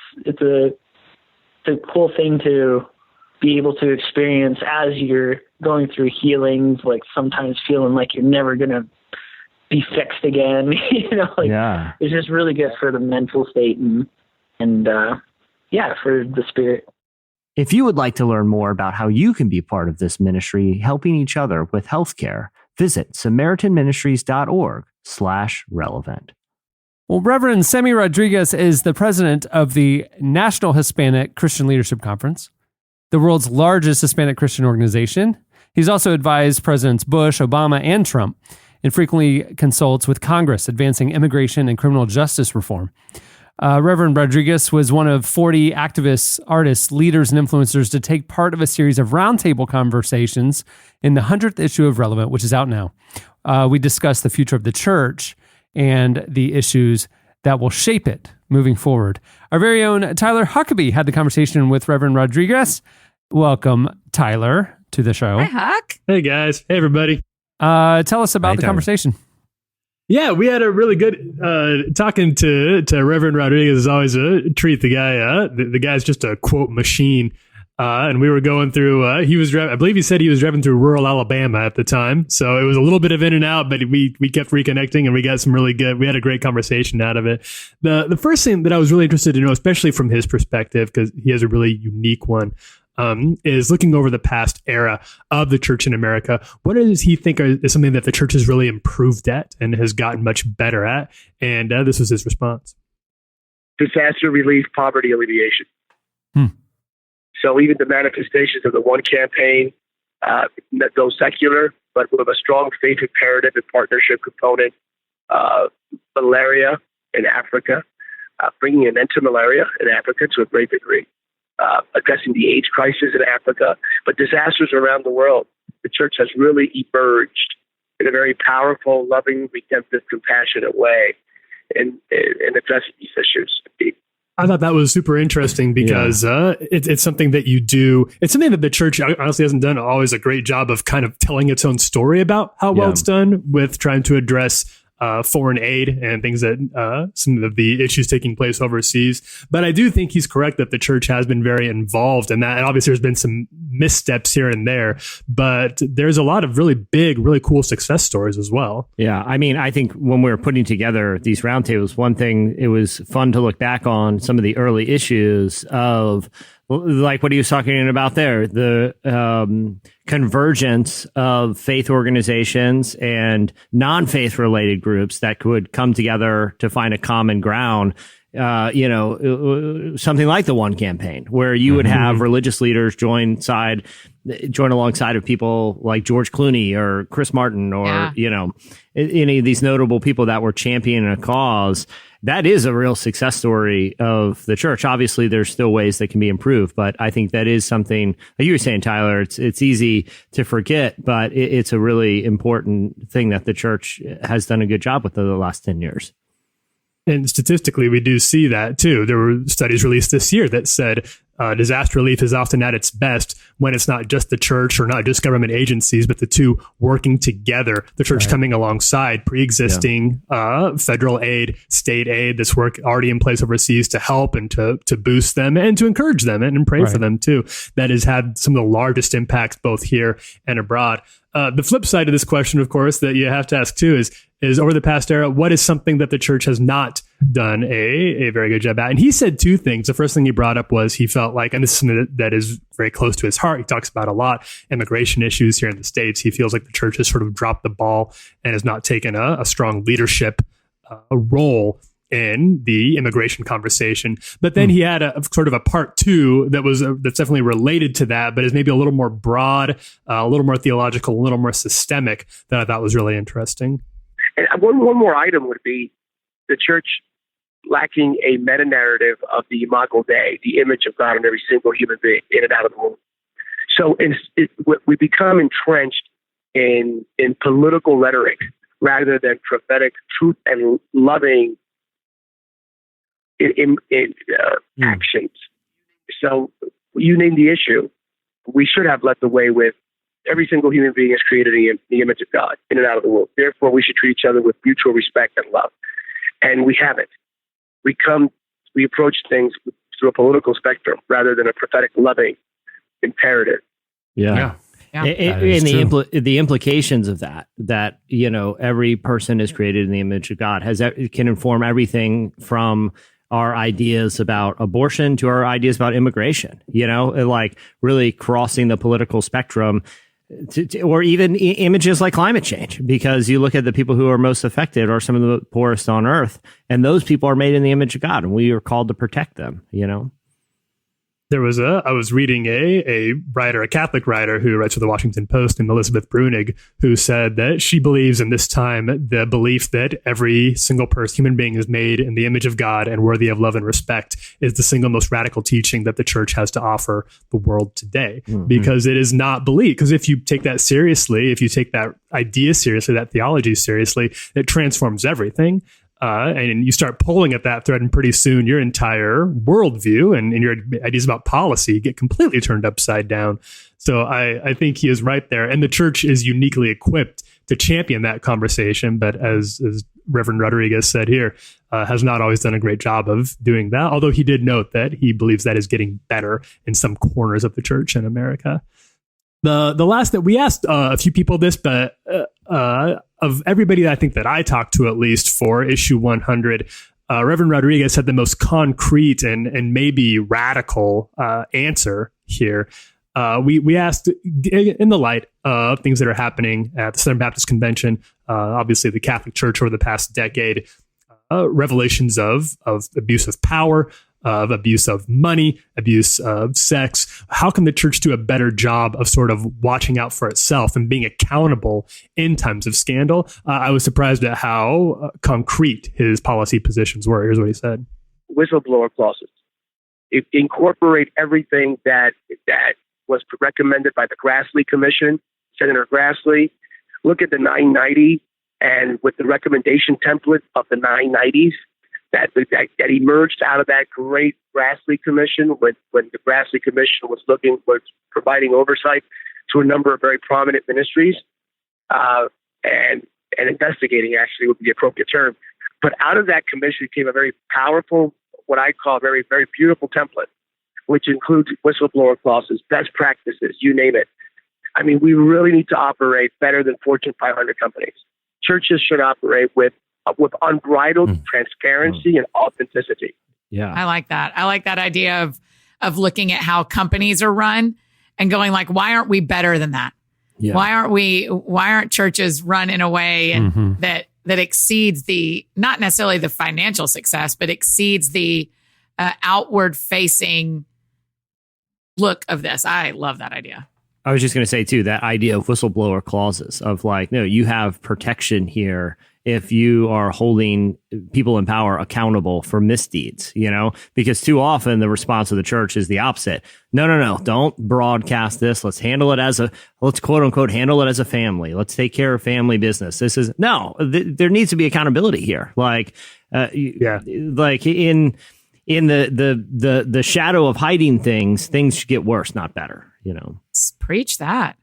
a cool thing to be able to experience as you're going through healings, like sometimes feeling like you're never going to be fixed again. It's just really good for the mental state and for the spirit. If you would like to learn more about how you can be part of this ministry, helping each other with healthcare, visit SamaritanMinistries.org/relevant. Well, Reverend Sammy Rodriguez is the president of the National Hispanic Christian Leadership Conference, the world's largest Hispanic Christian organization. He's also advised Presidents Bush, Obama, and Trump, and frequently consults with Congress advancing immigration and criminal justice reform. Reverend Rodriguez was one of 40 activists, artists, leaders, and influencers to take part of a series of roundtable conversations in the 100th issue of Relevant, which is out now. We discussed the future of the church and the issues that will shape it moving forward. Our very own Tyler Huckabee had the conversation with Reverend Rodriguez. Welcome, Tyler, to the show. Hi, Huck. Hey, guys. Hey, everybody. Tell us about the Tyler. conversation. Yeah, we had a really good talking to Reverend Rodriguez is always a treat. The guy, the guy's just a quote machine. And we were going through, I believe he said he was driving through rural Alabama at the time. So it was a little bit of in and out, but we kept reconnecting and we got we had a great conversation out of it. The first thing that I was really interested to know, especially from his perspective, because he has a really unique one, is looking over the past era of the church in America. What does he think is something that the church has really improved at and has gotten much better at? And this was his response. Disaster relief, poverty alleviation. So even the manifestations of the One Campaign, though secular, but with a strong faith imperative and partnership component, malaria in Africa, bringing an end to malaria in Africa to a great degree, addressing the AIDS crisis in Africa, but disasters around the world. The church has really emerged in a very powerful, loving, redemptive, compassionate way in addressing these issues. I thought that was super interesting because it's something that you do. It's something that the church honestly hasn't done always a great job of kind of telling its own story about how well it's done with trying to address foreign aid and things that some of the issues taking place overseas. But I do think he's correct that the church has been very involved in that. And obviously there's been some missteps here and there, but there's a lot of really big, really cool success stories as well. Yeah. I mean, I think when we were putting together these roundtables, one thing, it was fun to look back on some of the early issues of, like what he was talking about there, the convergence of faith organizations and non-faith related groups that could come together to find a common ground. Something like the One Campaign, where you would have religious leaders join alongside of people like George Clooney or Chris Martin or, any of these notable people that were championing a cause. That is a real success story of the church. Obviously, there's still ways that can be improved, but I think that is something, like you were saying, Tyler, it's easy to forget, but it's a really important thing that the church has done a good job with the last 10 years. And statistically, we do see that too. There were studies released this year that said disaster relief is often at its best when it's not just the church or not just government agencies, but the two working together. The church coming alongside pre-existing federal aid, state aid, this work already in place overseas to help and to boost them and to encourage them and pray for them too. That has had some of the largest impacts both here and abroad. The flip side of this question, of course, that you have to ask too is over the past era, what is something that the church has not done a very good job at? And he said two things. The first thing he brought up was he felt like, and this is something that is very close to his heart, he talks about a lot, immigration issues here in the States. He feels like the church has sort of dropped the ball and has not taken a strong leadership role in the immigration conversation. But then he had a sort of a part two that's definitely related to that, but is maybe a little more broad, a little more theological, a little more systemic, that I thought was really interesting. And one more item would be the church lacking a meta-narrative of the imago Dei, the image of God in every single human being in and out of the womb. So we become entrenched in political rhetoric rather than prophetic truth and loving in actions. So you name the issue. We should have led the way with every single human being is created in the image of God, in and out of the world. Therefore, we should treat each other with mutual respect and love. And we haven't. We come we approach things through a political spectrum rather than a prophetic loving imperative. Yeah. And the implications of that, you know, every person is created in the image of God, can inform everything from our ideas about abortion to our ideas about immigration, you know, like really crossing the political spectrum or even images like climate change, because you look at the people who are most affected are some of the poorest on earth. And those people are made in the image of God, and we are called to protect them, you know? I was reading a writer, a Catholic writer who writes for the Washington Post, named Elizabeth Brunig, who said that she believes in this time the belief that every single human being is made in the image of God and worthy of love and respect is the single most radical teaching that the church has to offer the world today. Mm-hmm. Because it is not believed. Because if you take that seriously, if you take that idea seriously, that theology seriously, it transforms everything. And you start pulling at that thread, and pretty soon your entire worldview and your ideas about policy get completely turned upside down. So I think he is right there. And the church is uniquely equipped to champion that conversation. But as Reverend Rodriguez said here, has not always done a great job of doing that. Although he did note that he believes that is getting better in some corners of the church in America. The last that we asked a few people this, but of everybody I think that I talked to, at least for issue 100, Reverend Rodriguez had the most concrete and maybe radical answer here. We asked, in the light of things that are happening at the Southern Baptist Convention, obviously the Catholic Church over the past decade, revelations of abuse of power, of abuse of money, abuse of sex. How can the church do a better job of sort of watching out for itself and being accountable in times of scandal? I was surprised at how concrete his policy positions were. Here's what he said. Whistleblower clauses. Incorporate everything that was recommended by the Grassley Commission, Senator Grassley. Look at the 990 and with the recommendation template of the 990s, that emerged out of that great Grassley Commission when the Grassley Commission was providing oversight to a number of very prominent ministries, and investigating actually would be the appropriate term. But out of that commission came a very powerful, what I call very, very beautiful template, which includes whistleblower clauses, best practices, you name it. I mean, we really need to operate better than Fortune 500 companies. Churches should operate with unbridled transparency and authenticity. Yeah. I like that. I like that idea of looking at how companies are run and going like, why aren't we better than that? Yeah. Why aren't churches run in a way that exceeds not necessarily the financial success, but exceeds the outward facing look of this? I love that idea. I was just going to say too, that idea of whistleblower clauses of like, no, you have protection here if you are holding people in power accountable for misdeeds, you know, because too often the response of the church is the opposite. No, don't broadcast this. Let's quote unquote handle it as a family. Let's take care of family business. There needs to be accountability here. Like, like in the shadow of hiding things should get worse, not better, you know. Preach that.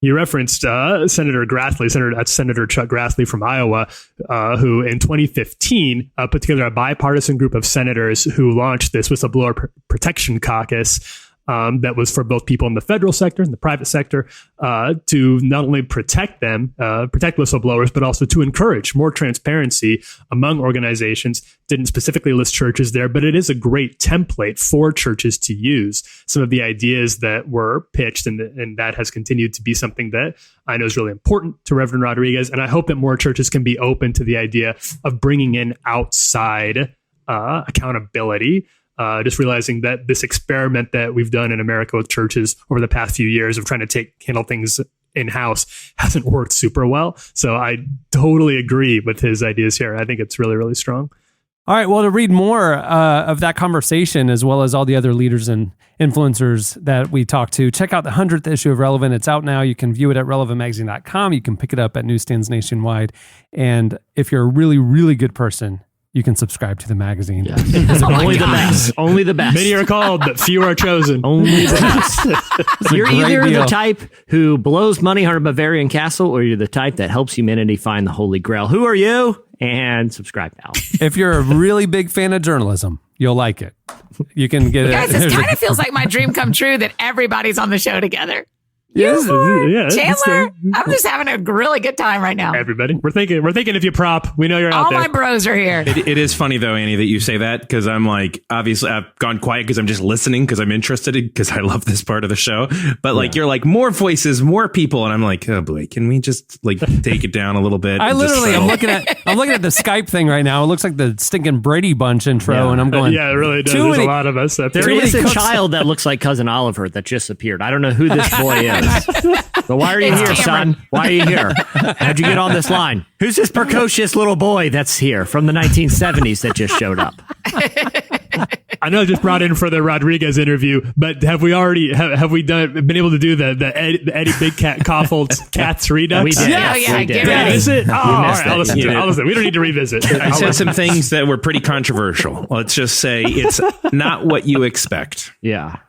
You referenced Senator Grassley, that's Senator Chuck Grassley from Iowa, who in 2015 put together a bipartisan group of senators who launched this whistleblower protection caucus that was for both people in the federal sector and the private sector to not only protect whistleblowers, but also to encourage more transparency among organizations. Didn't specifically list churches there, but it is a great template for churches to use. Some of the ideas that were pitched, and that has continued to be something that I know is really important to Reverend Rodriguez. And I hope that more churches can be open to the idea of bringing in outside accountability. Just realizing that this experiment that we've done in America with churches over the past few years of trying to handle things in-house hasn't worked super well. So I totally agree with his ideas here. I think it's really, really strong. All right. Well, to read more of that conversation, as well as all the other leaders and influencers that we talked to, check out the 100th issue of Relevant. It's out now. You can view it at relevantmagazine.com. You can pick it up at newsstands nationwide. And if you're a really, really good person, you can subscribe to the magazine. Yeah. Only the best. Only the best. Many are called, but few are chosen. Only the best. You're either the type who blows money on a Bavarian castle, or you're the type that helps humanity find the Holy Grail. Who are you? and subscribe now. If you're a really big fan of journalism, you'll like it. You can get Guys, it. this kind of feels like my dream come true that everybody's on the show together. Yes, Chandler, I'm just having a really good time right now. Everybody, we're thinking if you prop, we know you're out All there. my bros are here. It is funny though, Annie, that you say that, because I'm like, obviously I've gone quiet because I'm just listening because I'm interested because I love this part of the show. But like, you're like, more voices, more people, and I'm like, oh boy, can we just like take it down a little bit? I'm looking at the Skype thing right now. It looks like the stinking Brady Bunch intro, and I'm going, yeah, it really does. There's a lot of us. There is a child that looks like Cousin Oliver that just appeared. I don't know who this boy is. But why are you here, son? Why are you here? How'd you get on this line? Who's this precocious little boy that's here from the 1970s that just showed up? I know I just brought in for the Rodriguez interview, but have we been able to do the Eddie Big Cat Koffel's Cats Redux? We did. Yeah, get ready. Is it? Oh, all right. I'll listen to it. Yeah. I'll listen. We don't need to revisit. I said some things that were pretty controversial. Let's just say it's not what you expect. Yeah.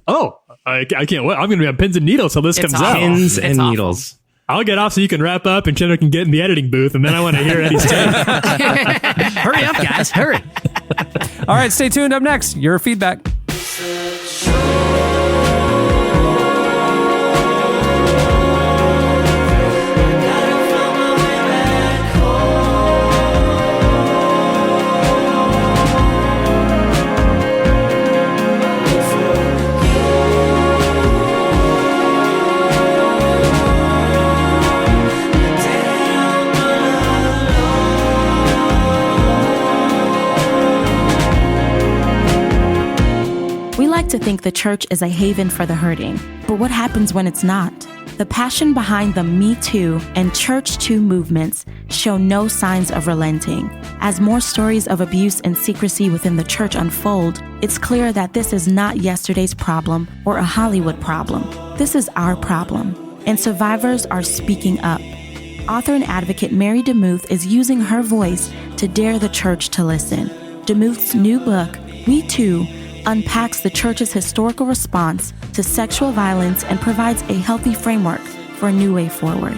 Oh, I can't wait. I'm going to be on pins and needles till this comes out. Pins and needles. I'll get off so you can wrap up and Chandler can get in the editing booth, and then I want to hear Eddie's take. Hurry up, guys. Hurry. all right, stay tuned. Up next, your feedback. To think the church is a haven for the hurting. But what happens when it's not? The passion behind the Me Too and Church Too movements show no signs of relenting. As more stories of abuse and secrecy within the church unfold, it's clear that this is not yesterday's problem or a Hollywood problem. This is our problem, and survivors are speaking up. Author and advocate Mary DeMuth is using her voice to dare the church to listen. DeMuth's new book, We Too, unpacks the church's historical response to sexual violence and provides a healthy framework for a new way forward.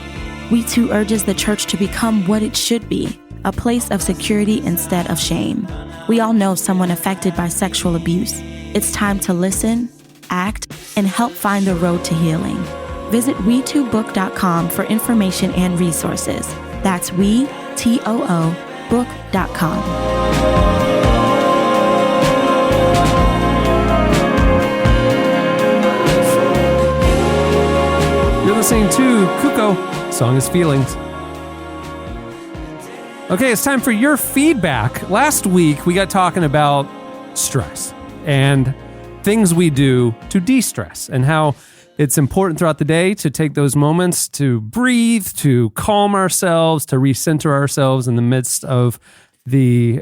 We Too urges the church to become what it should be, a place of security instead of shame. We all know someone affected by sexual abuse. It's time to listen, act, and help find the road to healing. Visit WeTooBook.com for information and resources. That's WeTooBook.com. Listening to Kuko, song is Feelings. Okay, it's time for your feedback. Last week, we got talking about stress and things we do to de-stress and how it's important throughout the day to take those moments to breathe, to calm ourselves, to recenter ourselves in the midst of the,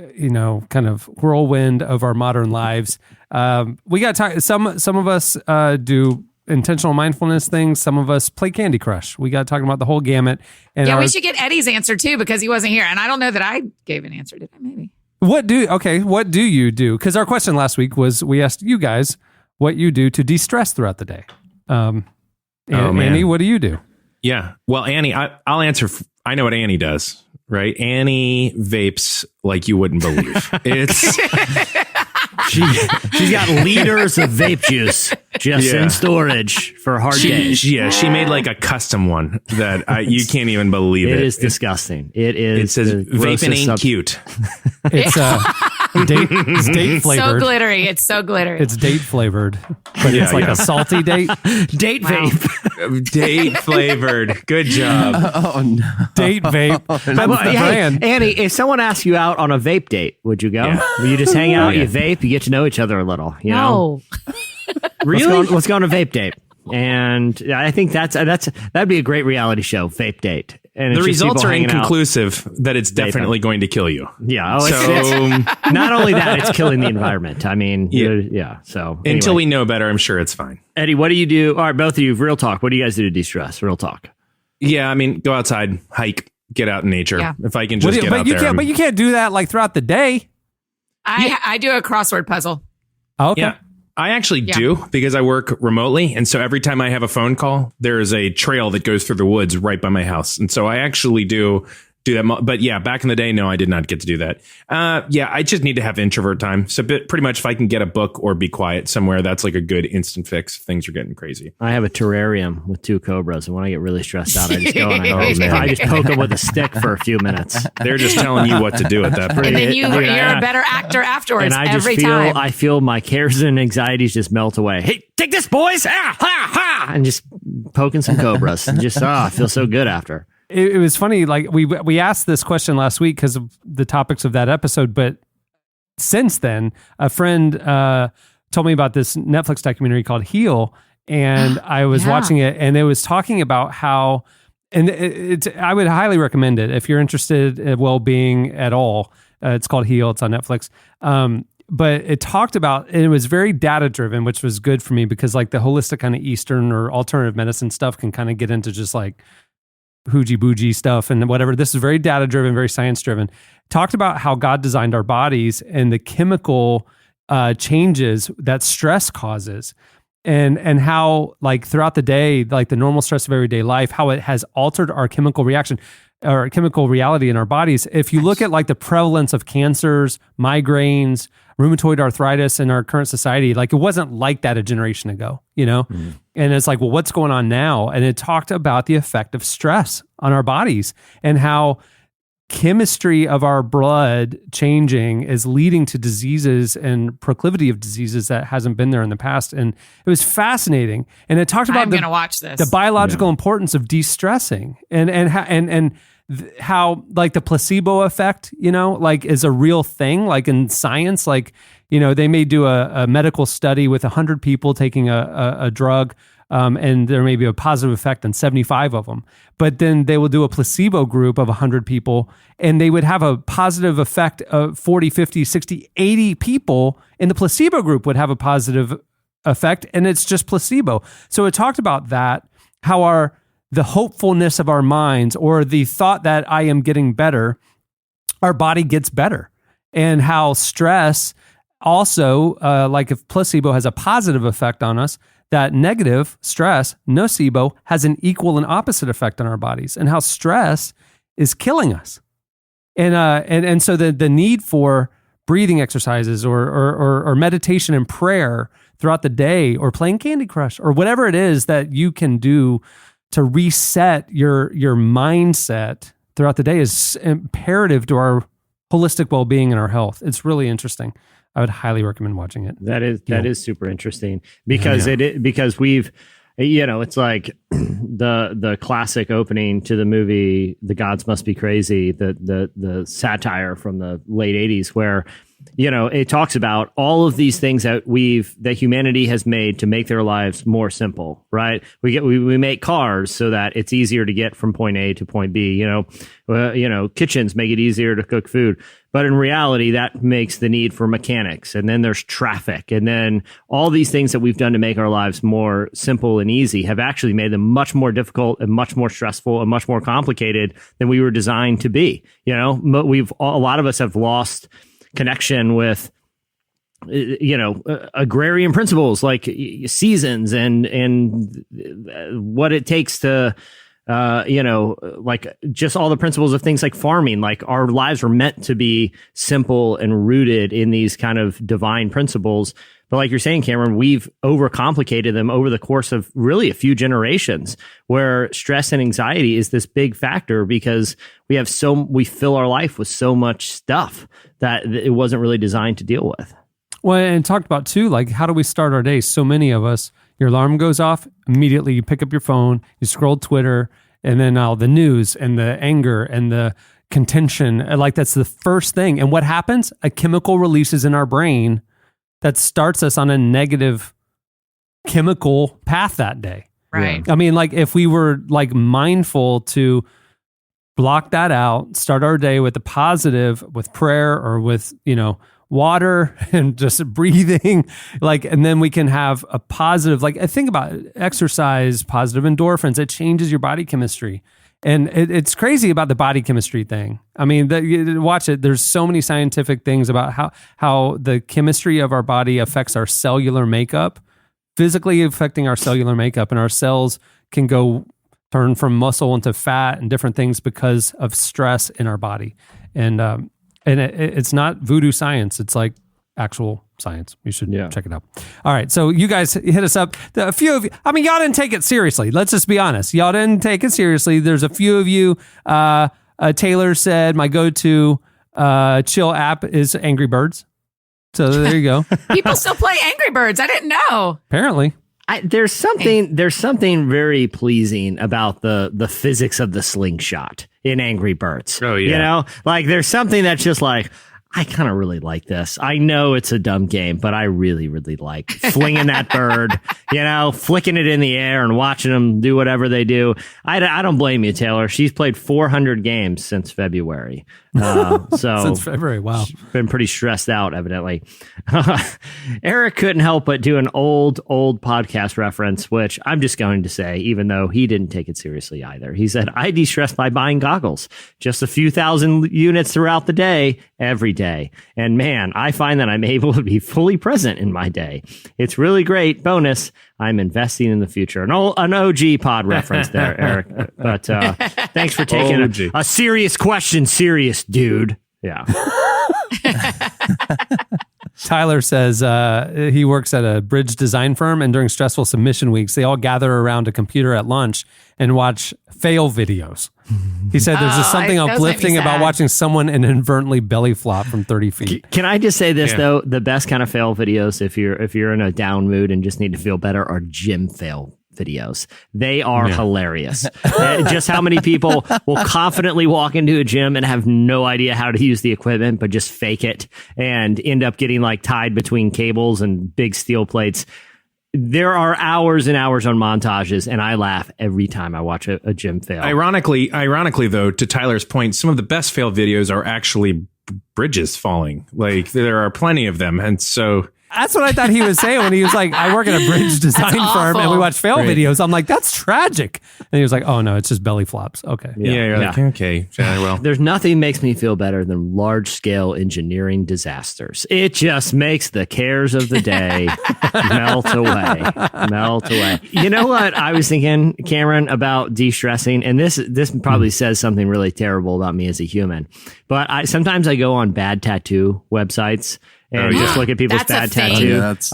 kind of whirlwind of our modern lives. We got to talk, some of us do intentional mindfulness things. Some of us play Candy Crush. We got talking about the whole gamut. And we should get Eddie's answer too, because he wasn't here. And I don't know that I gave an answer, did I? Maybe. What do you do? Because our question last week was, we asked you guys what you do to de-stress throughout the day. Annie, what do you do? Yeah. Well, Annie, I'll answer. I know what Annie does, right? Annie vapes like you wouldn't believe. It's... She's got liters of vape juice just in storage for hard days. Yeah, she made like a custom one that you can't even believe it. It is disgusting. It is. It says vaping ain't cute. It's date flavored. So glittery. It's so glittery. It's date flavored, but it's like a salty date. Date vape. Date flavored. Good job. Oh no. Date vape. That's the brand. Annie, if someone asks you out on a vape date, would you go? Yeah. Will you just hang out, you vape, you get to know each other a little, you know? Really? Let's go on a vape date. And I think that'd be a great reality show, vape date. And the results are inconclusive that it's definitely going to kill you. Yeah. So not only that, it's killing the environment. I mean, so until we know better, I'm sure it's fine. Eddie, what do you do? All right, both of you, real talk. What do you guys do to de-stress? Real talk. Yeah, I mean, go outside, hike, get out in nature. Yeah. If I can just get out there. But you can't do that like throughout the day. I do a crossword puzzle. Oh, okay. Yeah. I actually do, because I work remotely. And so every time I have a phone call, there is a trail that goes through the woods right by my house. And so I actually do do that. But yeah, back in the day, no, I did not get to do that. I just need to have introvert time. So pretty much if I can get a book or be quiet somewhere, that's like a good instant fix if things are getting crazy. I have a terrarium with 2 cobras, and when I get really stressed out, I just go and I just poke them with a stick for a few minutes. They're just telling you what to do at that point. And then you're a better actor afterwards. And I feel my cares and anxieties just melt away. Hey, take this, boys! Ah, ha, ha! And just poking some cobras. And just, I feel so good after. It was funny, like we asked this question last week because of the topics of that episode, but since then, a friend told me about this Netflix documentary called Heal, and I was watching it, and it was talking about how, and I would highly recommend it if you're interested in well-being at all. It's called Heal. It's on Netflix. But it talked about, and it was very data-driven, which was good for me because like the holistic kind of Eastern or alternative medicine stuff can kind of get into just like hoogie bougie stuff and whatever. This is very data driven, very science driven. Talked about how God designed our bodies and the chemical changes that stress causes, and how like throughout the day, like the normal stress of everyday life, how it has altered our chemical reaction or chemical reality in our bodies. If you look at like the prevalence of cancers, migraines, rheumatoid arthritis in our current society, like it wasn't like that a generation ago, you know? Mm-hmm. And it's like, well, what's going on now? And it talked about the effect of stress on our bodies and how chemistry of our blood changing is leading to diseases and proclivity of diseases that hasn't been there in the past. And it was fascinating. And it talked about gonna watch this. The biological importance of de-stressing and how like the placebo effect, you know, like is a real thing, like in science, like, you know, they may do a medical study with 100 people taking a drug, and there may be a positive effect on 75 of them. But then they will do a placebo group of 100 people, and they would have a positive effect of 40, 50, 60, 80 people in the placebo group would have a positive effect, and it's just placebo. So it talked about that, how the hopefulness of our minds or the thought that I am getting better, our body gets better. And how stress also, like if placebo has a positive effect on us, that negative stress, nocebo, has an equal and opposite effect on our bodies, and how stress is killing us. And so the need for breathing exercises or meditation and prayer throughout the day, or playing Candy Crush, or whatever it is that you can do to reset your mindset throughout the day is imperative to our holistic well-being and our health. It's really interesting. I would highly recommend watching it. That is super interesting because because we've, you know, it's like the classic opening to the movie The Gods Must Be Crazy, the satire from the late 80s, where, you know, it talks about all of these things that humanity has made to make their lives more simple, right? We make cars so that it's easier to get from point A to point B, you know, kitchens make it easier to cook food. But in reality, that makes the need for mechanics. And then there's traffic. And then all these things that we've done to make our lives more simple and easy have actually made them much more difficult and much more stressful and much more complicated than we were designed to be. You know, a lot of us have lost connection with, you know, agrarian principles like seasons and what it takes to, you know, like just all the principles of things like farming. Like our lives were meant to be simple and rooted in these kind of divine principles. But like you're saying, Cameron, we've overcomplicated them over the course of really a few generations, where stress and anxiety is this big factor because we fill our life with so much stuff that it wasn't really designed to deal with. Well, and talked about too, like how do we start our day? So many of us, your alarm goes off, immediately you pick up your phone, you scroll Twitter, and then all the news and the anger and the contention, like that's the first thing. And what happens? A chemical releases in our brain that starts us on a negative chemical path that day. Right. I mean, like if we were like mindful to block that out, start our day with a positive, with prayer or with, you know, water and just breathing, like, and then we can have a positive, like I think about exercise, positive endorphins. It changes your body chemistry. And it's crazy about the body chemistry thing. I mean, watch it. There's so many scientific things about how the chemistry of our body affects our cellular makeup, physically affecting our cellular makeup, and our cells can go turn from muscle into fat and different things because of stress in our body. And it's not voodoo science. It's like actual science. You should check it out. All right. So you guys hit us up. A few of you, I mean, y'all didn't take it seriously. Let's just be honest. Y'all didn't take it seriously. There's a few of you. Taylor said my go-to chill app is Angry Birds. So there you go. People still play Angry Birds. I didn't know. Apparently. There's something very pleasing about the physics of the slingshot in Angry Birds. Oh, yeah. You know, like there's something that's just like, I kind of really like this. I know it's a dumb game, but I really, really like flinging that bird, you know, flicking it in the air and watching them do whatever they do. I don't blame you, Taylor. She's played 400 games since February. Since February, wow. She's been pretty stressed out, evidently. Eric couldn't help but do an old podcast reference, which I'm just going to say, even though he didn't take it seriously either. He said, I de-stress by buying goggles, just a few thousand units throughout the day, every day. And man, I find that I'm able to be fully present in my day. It's really great. Bonus, I'm investing in the future. An OG pod reference there, Eric. But thanks for taking a serious question, serious dude. Yeah. Tyler says he works at a bridge design firm, and during stressful submission weeks, they all gather around a computer at lunch and watch fail videos. He said there's just something uplifting about watching someone inadvertently belly flop from 30 feet. Can I just say this, though? The best kind of fail videos, if you're in a down mood and just need to feel better, are gym fail videos. They are hilarious. Just how many people will confidently walk into a gym and have no idea how to use the equipment, but just fake it and end up getting like tied between cables and big steel plates. There are hours and hours on montages, and I laugh every time I watch a gym fail. Ironically, though, to Tyler's point, some of the best fail videos are actually bridges falling. Like there are plenty of them, and so. That's what I thought he was saying when he was like, I work at a bridge design firm and we watch fail videos. I'm like, that's tragic. And he was like, oh no, it's just belly flops. Okay. Like, okay. Well, there's nothing makes me feel better than large scale engineering disasters. It just makes the cares of the day melt away. You know what I was thinking, Cameron, about de-stressing, and this probably says something really terrible about me as a human, but sometimes I go on bad tattoo websites and just look at people's bad tattoos.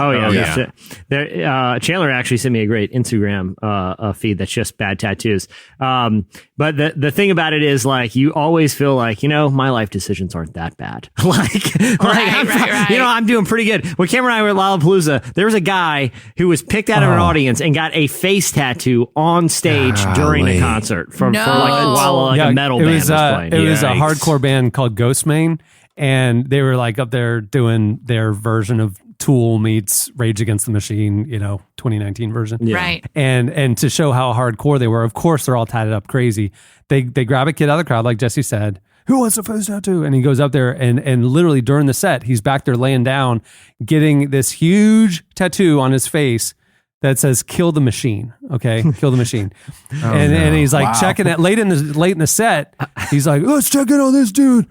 Chandler actually sent me a great Instagram feed that's just bad tattoos. But the thing about it is, like, you always feel like, you know, my life decisions aren't that bad. I'm doing pretty good. When Cameron and I were at Lollapalooza, there was a guy who was picked out of an audience and got a face tattoo on stage during a concert for a metal band was playing. It was a hardcore band called Ghostmane. And they were like up there doing their version of Tool meets Rage Against the Machine, 2019 version. Yeah. Right. And to show how hardcore they were, of course, they're all tatted up crazy. They grab a kid out of the crowd, like Jesse said, who wants a face tattoo? And he goes up there and literally during the set, he's back there laying down, getting this huge tattoo on his face that says "Kill the Machine." Okay, kill the machine. And he's like checking it late in the set. He's like, let's check in on this dude.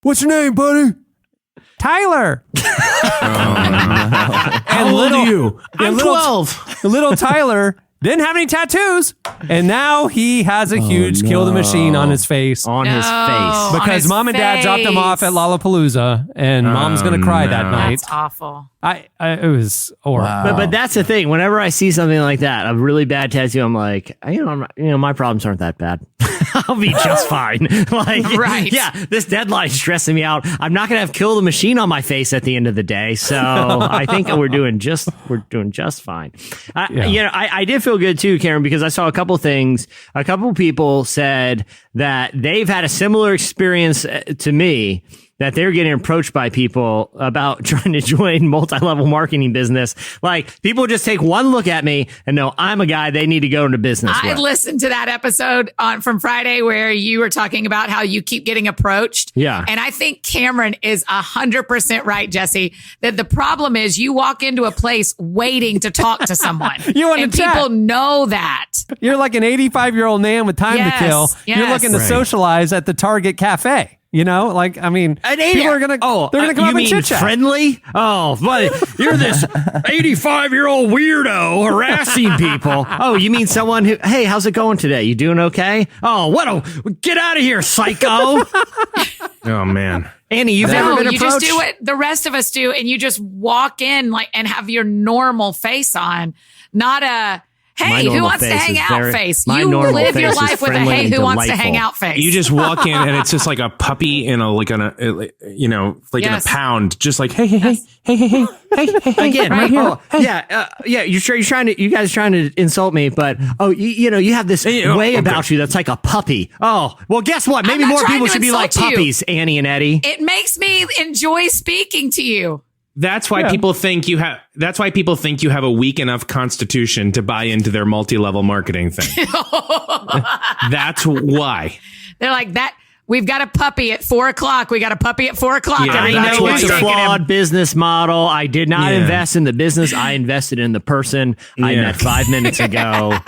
What's your name, buddy? Tyler. How old are you? I'm 12. Little Tyler didn't have any tattoos, and now he has a huge Kill the Machine on his face. Because mom and dad dropped him off at Lollapalooza, and mom's going to cry that night. That's awful. It was horrible. Wow. But that's the thing. Whenever I see something like that, a really bad tattoo, I'm like, my problems aren't that bad. I'll be just fine. This deadline's stressing me out. I'm not going to have Kill the Machine on my face at the end of the day. So I think we're doing just fine. I did feel good too, Karen, because I saw a couple things. A couple people said that they've had a similar experience to me, that they're getting approached by people about trying to join multi-level marketing business. Like, people just take one look at me and know I'm a guy they need to go into business with. I listened to that episode from Friday where you were talking about how you keep getting approached. Yeah. And I think Cameron is 100% right, Jesse, that the problem is you walk into a place waiting to talk to someone. You want and to chat. people know that. You're like an 85-year-old man with time to kill. Yes. You're looking to socialize at the Target Cafe. You know, like, I mean, people are going to come up and chit chat. Friendly? Oh, but you're this 85-year-old weirdo harassing people. Oh, you mean someone who, hey, how's it going today? You doing okay? Oh, get out of here, psycho. Oh, man. Annie, you've never been approached? You just do what the rest of us do, and you just walk in and have your normal face on, not a, hey, who wants to hang out face? You live your life with a, hey, who wants to hang out face? You just walk in and it's just like a puppy in a in a pound, just like, hey. Again, right here. You guys are trying to insult me, but you have this way about you that's like a puppy. Oh, well, guess what? Maybe more people should be like puppies, Annie and Eddie. It makes me enjoy speaking to you. That's why people think you have. That's why people think you have a weak enough constitution to buy into their multi-level marketing thing. That's why they're like that. We've got a puppy at 4:00. We got a puppy at 4:00. Yeah, I know it's a flawed business model. I did not invest in the business. I invested in the person I met 5 minutes ago.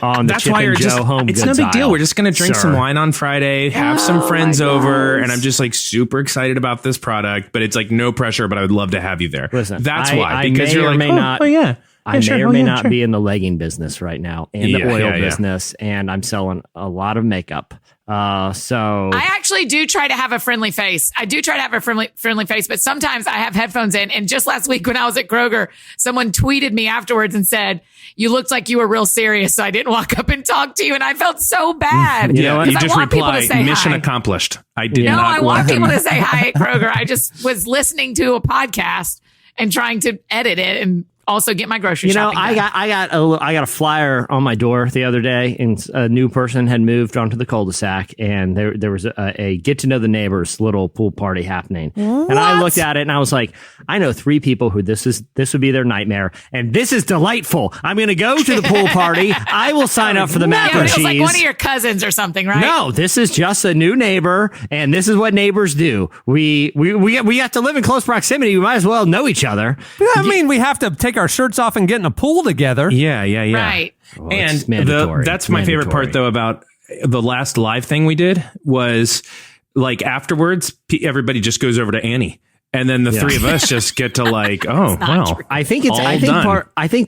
On the Chip and Joe home goods It's no big deal. aisle. We're just going to drink some wine on Friday, have some friends over, and I'm just like super excited about this product. But it's like no pressure. But I would love to have you there. Listen, that's why, because you're like, I may or may not sure. be in the legging business right now and the oil business, and I'm selling a lot of makeup. So I actually do try to have a friendly face. I do try to have a friendly face, but sometimes I have headphones in. And just last week when I was at Kroger, someone tweeted me afterwards and said, "You looked like you were real serious, so I didn't walk up and talk to you." And I felt so bad. You know what? You I just want people reply, to say mission hi. accomplished. I did No, not I want people him. to say hi at Kroger. I just was listening to a podcast and trying to edit it and also get my grocery shopping done. I got a flyer on my door the other day, and a new person had moved onto the cul-de-sac, and there was a get to know the neighbors little pool party happening. What? And I looked at it and I was like, I know 3 people who this would be their nightmare, and this is delightful. I'm going to go to the pool party. I will sign up for the mac and cheese. It's like one of your cousins or something, right? No, this is just a new neighbor, and this is what neighbors do. We have to live in close proximity. We might as well know each other. I mean, we have to take our shirts off and get in a pool together. Yeah. Right. Well, and that's my favorite part, though, about the last live thing we did was like afterwards, everybody just goes over to Annie. And then the 3 of us just get to like, I think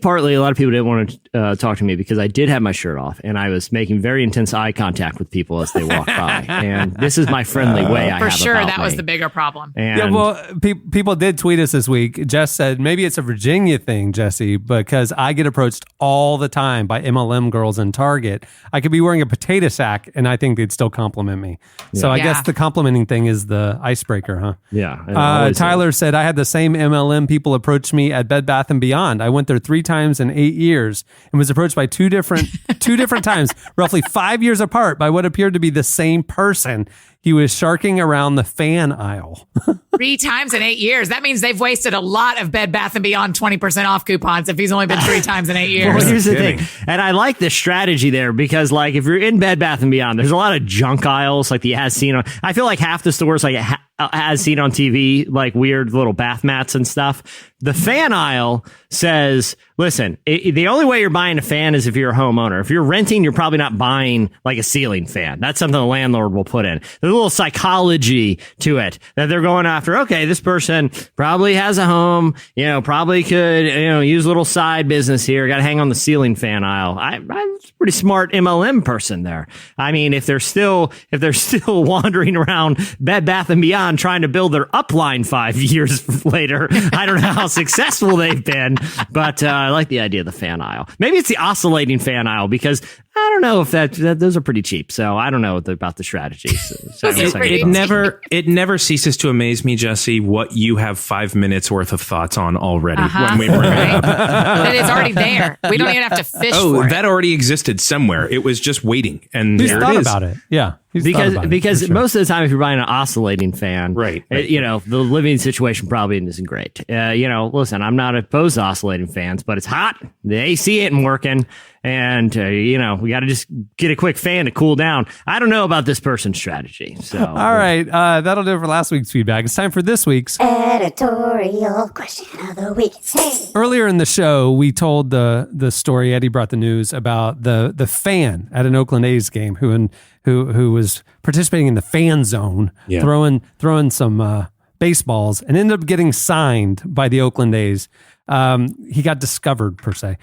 partly a lot of people didn't want to talk to me because I did have my shirt off and I was making very intense eye contact with people as they walked by. And this is my friendly way. For sure, that was the bigger problem. And people did tweet us this week. Jess said maybe it's a Virginia thing, Jesse, because I get approached all the time by MLM girls in Target. I could be wearing a potato sack and I think they'd still compliment me. So I guess the complimenting thing is the icebreaker, huh? Yeah. Tyler said, I had the same MLM people approach me at Bed Bath & Beyond. I went there 3 times in 8 years and was approached by two different times, roughly 5 years apart, by what appeared to be the same person. He was sharking around the fan aisle. 3 times in 8 years. That means they've wasted a lot of Bed Bath & Beyond 20% off coupons if he's only been 3 times in 8 years. Well, here's the thing. And I like this strategy there because, like, if you're in Bed Bath & Beyond, there's a lot of junk aisles like the as seen on. I feel like half the stores like as seen on TV, like weird little bath mats and stuff. The fan aisle says, listen, the only way you're buying a fan is if you're a homeowner. If you're renting, you're probably not buying like a ceiling fan. That's something the landlord will put in. There's a little psychology to it that they're going after. Okay, this person probably has a home, probably could, use a little side business here. Got to hang on the ceiling fan aisle. I'm a pretty smart MLM person there. I mean, if they're still wandering around Bed Bath & Beyond trying to build their upline 5 years later, I don't know how successful they've been, but I like the idea of the fan aisle. Maybe it's the oscillating fan aisle because I don't know if those are pretty cheap. So I don't know about the strategies. It never ceases to amaze me, Jesse, what you have 5 minutes worth of thoughts on already when we bring it up. But it's already there. We don't even have to fish for it. That already existed somewhere. It was just waiting. And Who's thought about it? Yeah. Because most of the time, if you're buying an oscillating fan, right. The living situation probably isn't great. Listen, I'm not opposed to oscillating fans, but it's hot. The AC isn't working. And, we got to just get a quick fan to cool down. I don't know about this person's strategy. So, all right. That'll do it for last week's feedback. It's time for this week's editorial question of the week. Hey. Earlier in the show, we told the story. Eddie brought the news about the fan at an Oakland A's game who was participating in the fan zone, throwing some baseballs, and ended up getting signed by the Oakland A's. He got discovered, per se.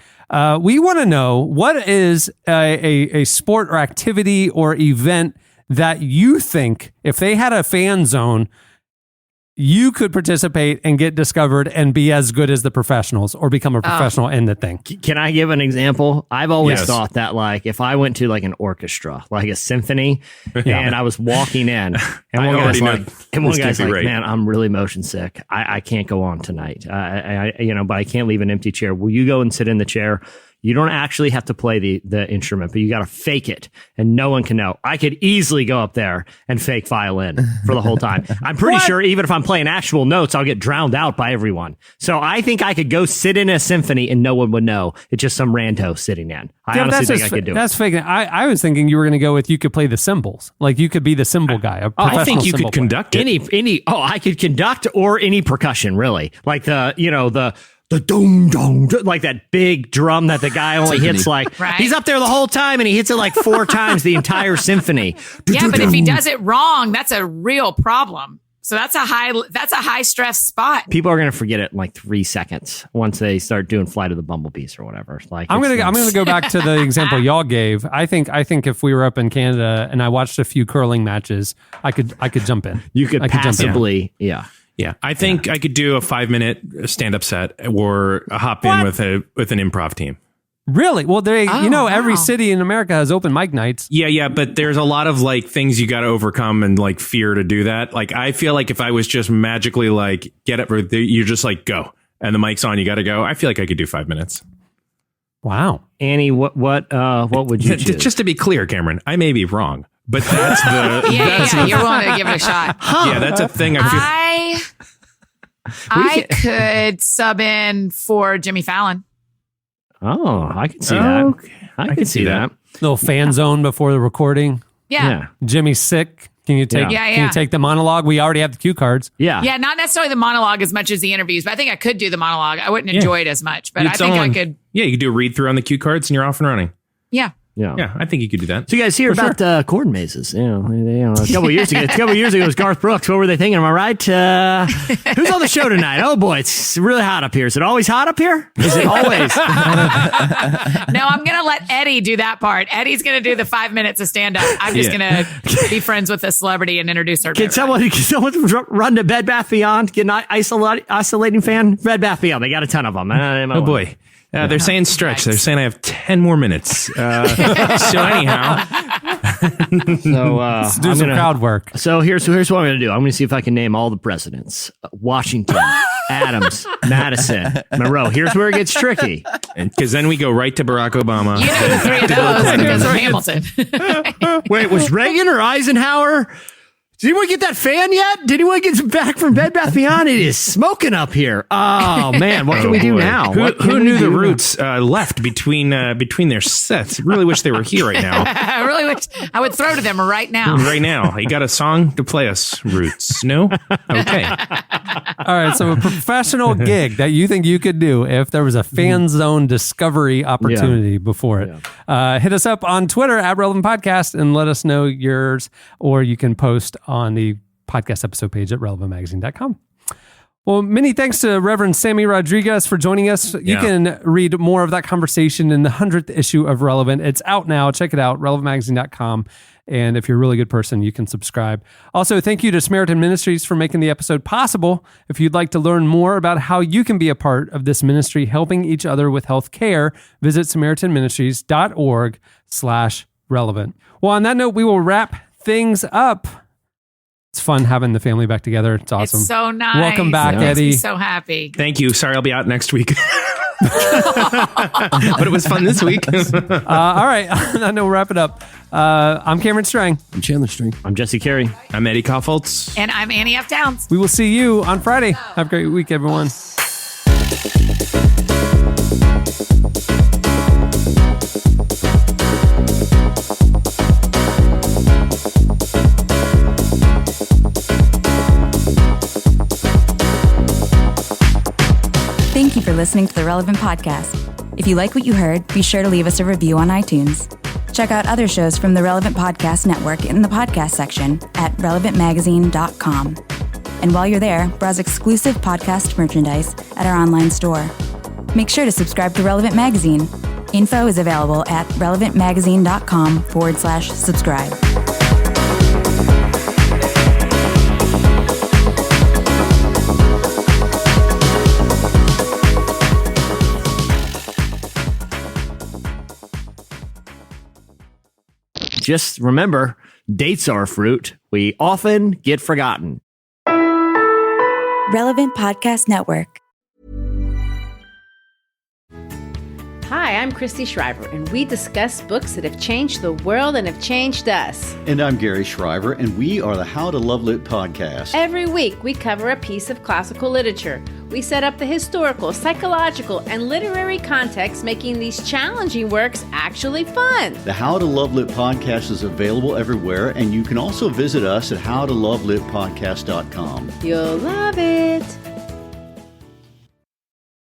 We want to know, what is a sport or activity or event that you think, if they had a fan zone, you could participate and get discovered and be as good as the professionals or become a professional in the thing. Can I give an example? I've always thought that, like, if I went to like an orchestra, like a symphony, and I was walking in, and one guy's like, man, I'm really motion sick. I can't go on tonight. But I can't leave an empty chair. Will you go and sit in the chair? You don't actually have to play the instrument, but you got to fake it, and no one can know. I could easily go up there and fake violin for the whole time. I'm pretty sure even if I'm playing actual notes, I'll get drowned out by everyone. So I think I could go sit in a symphony and no one would know. It's just some rando sitting in. I honestly think I could do it. That's fake. I was thinking you were going to go with, you could play the cymbals. Like, you could be the cymbal guy. I think you could conduct it. I could conduct, or any percussion, really. Like the dong dong, like that big drum that the guy only hits he's up there the whole time and he hits it like 4 times the entire symphony. Yeah, but if he does it wrong, that's a real problem. So that's a high stress spot. People are going to forget it in like 3 seconds once they start doing Flight of the Bumblebees or whatever. Like, I'm going to go back to the example y'all gave. I think if we were up in Canada and I watched a few curling matches, I could jump in. You could passively, yeah. Yeah, I think I could do a 5-minute stand-up set or hop in with an improv team. Really? Well, every city in America has open mic nights. Yeah, but there's a lot of like things you got to overcome and like fear to do that. Like, I feel like if I was just magically like, get up, you're just like, go, and the mic's on, you got to go. I feel like I could do 5 minutes. Wow, Annie, what would you choose? Just to be clear, Cameron, I may be wrong, but that's the you're willing to give it a shot. Yeah, that's a thing. I could sub in for Jimmy Fallon. Oh, I can see that. Okay. I can see that. Little fan zone before the recording. Yeah. Jimmy's sick. Can you take? Can you take the monologue? We already have the cue cards. Yeah. Yeah, not necessarily the monologue as much as the interviews, but I think I could do the monologue. I wouldn't enjoy it as much, but I think I could. Yeah, you could do a read through on the cue cards, and you're off and running. Yeah. Yeah, I think you could do that. So you guys hear about corn mazes? A couple years ago, it was Garth Brooks. What were they thinking? Am I right? Who's on the show tonight? Oh boy, it's really hot up here. Is it always hot up here? Is it always? No, I'm gonna let Eddie do that part. Eddie's gonna do the 5 minutes of stand up. I'm just gonna be friends with a celebrity and introduce her. Can someone run to Bed Bath Beyond? Get an isolating fan? Bed Bath Beyond. They got a ton of them. Oh boy. They're saying stretch. They're saying I have 10 more minutes. So anyhow. Let's do some crowd work. So here's what I'm going to do. I'm going to see if I can name all the presidents. Washington, Adams, Madison, Monroe. Here's where it gets tricky. Because then we go right to Barack Obama. You know the 3 of those because of Hamilton. Wait, was Reagan or Eisenhower? Did anyone get that fan yet? Did anyone get back from Bed Bath Beyond? It is smoking up here. Oh man, what can we do now? Who knew the Roots left between their sets? Really wish they were here right now. I really wish I would throw to them right now. Right now, you got a song to play us, Roots? No? Okay. All right. So a professional gig that you think you could do if there was a fan zone discovery opportunity before it. Hit us up on Twitter at Relevant Podcast and let us know yours, or you can post on the podcast episode page at relevantmagazine.com. Well, many thanks to Reverend Sammy Rodriguez for joining us. You can read more of that conversation in the 100th issue of Relevant. It's out now. Check it out, relevantmagazine.com. And if you're a really good person, you can subscribe. Also, thank you to Samaritan Ministries for making the episode possible. If you'd like to learn more about how you can be a part of this ministry, helping each other with health care, visit SamaritanMinistries.org/relevant. Well, on that note, we will wrap things up. It's fun having the family back together. It's awesome. It's so nice. Welcome back, Eddie. Makes me so happy. Thank you. Sorry, I'll be out next week. But it was fun this week. All right. I know we'll wrap it up. I'm Cameron Strang. I'm Chandler String. I'm Jesse Carey. I'm Eddie Kaufholz. And I'm Annie F. Downs. We will see you on Friday. Have a great week, everyone. listening to the Relevant Podcast. If you like what you heard, be sure to leave us a review on iTunes. Check out other shows from the Relevant Podcast Network in the podcast section at relevantmagazine.com. And while you're there, browse exclusive podcast merchandise at our online store. Make sure to subscribe to Relevant Magazine. Info is available at relevantmagazine.com/subscribe. Just remember, dates are fruit. We often get forgotten. Relevant Podcast Network. Hi, I'm Christy Shriver, and we discuss books that have changed the world and have changed us. And I'm Gary Shriver, and we are the How to Love Lit podcast. Every week, we cover a piece of classical literature. We set up the historical, psychological, and literary context, making these challenging works actually fun. The How to Love Lit podcast is available everywhere, and you can also visit us at howtolovelitpodcast.com. You'll love it.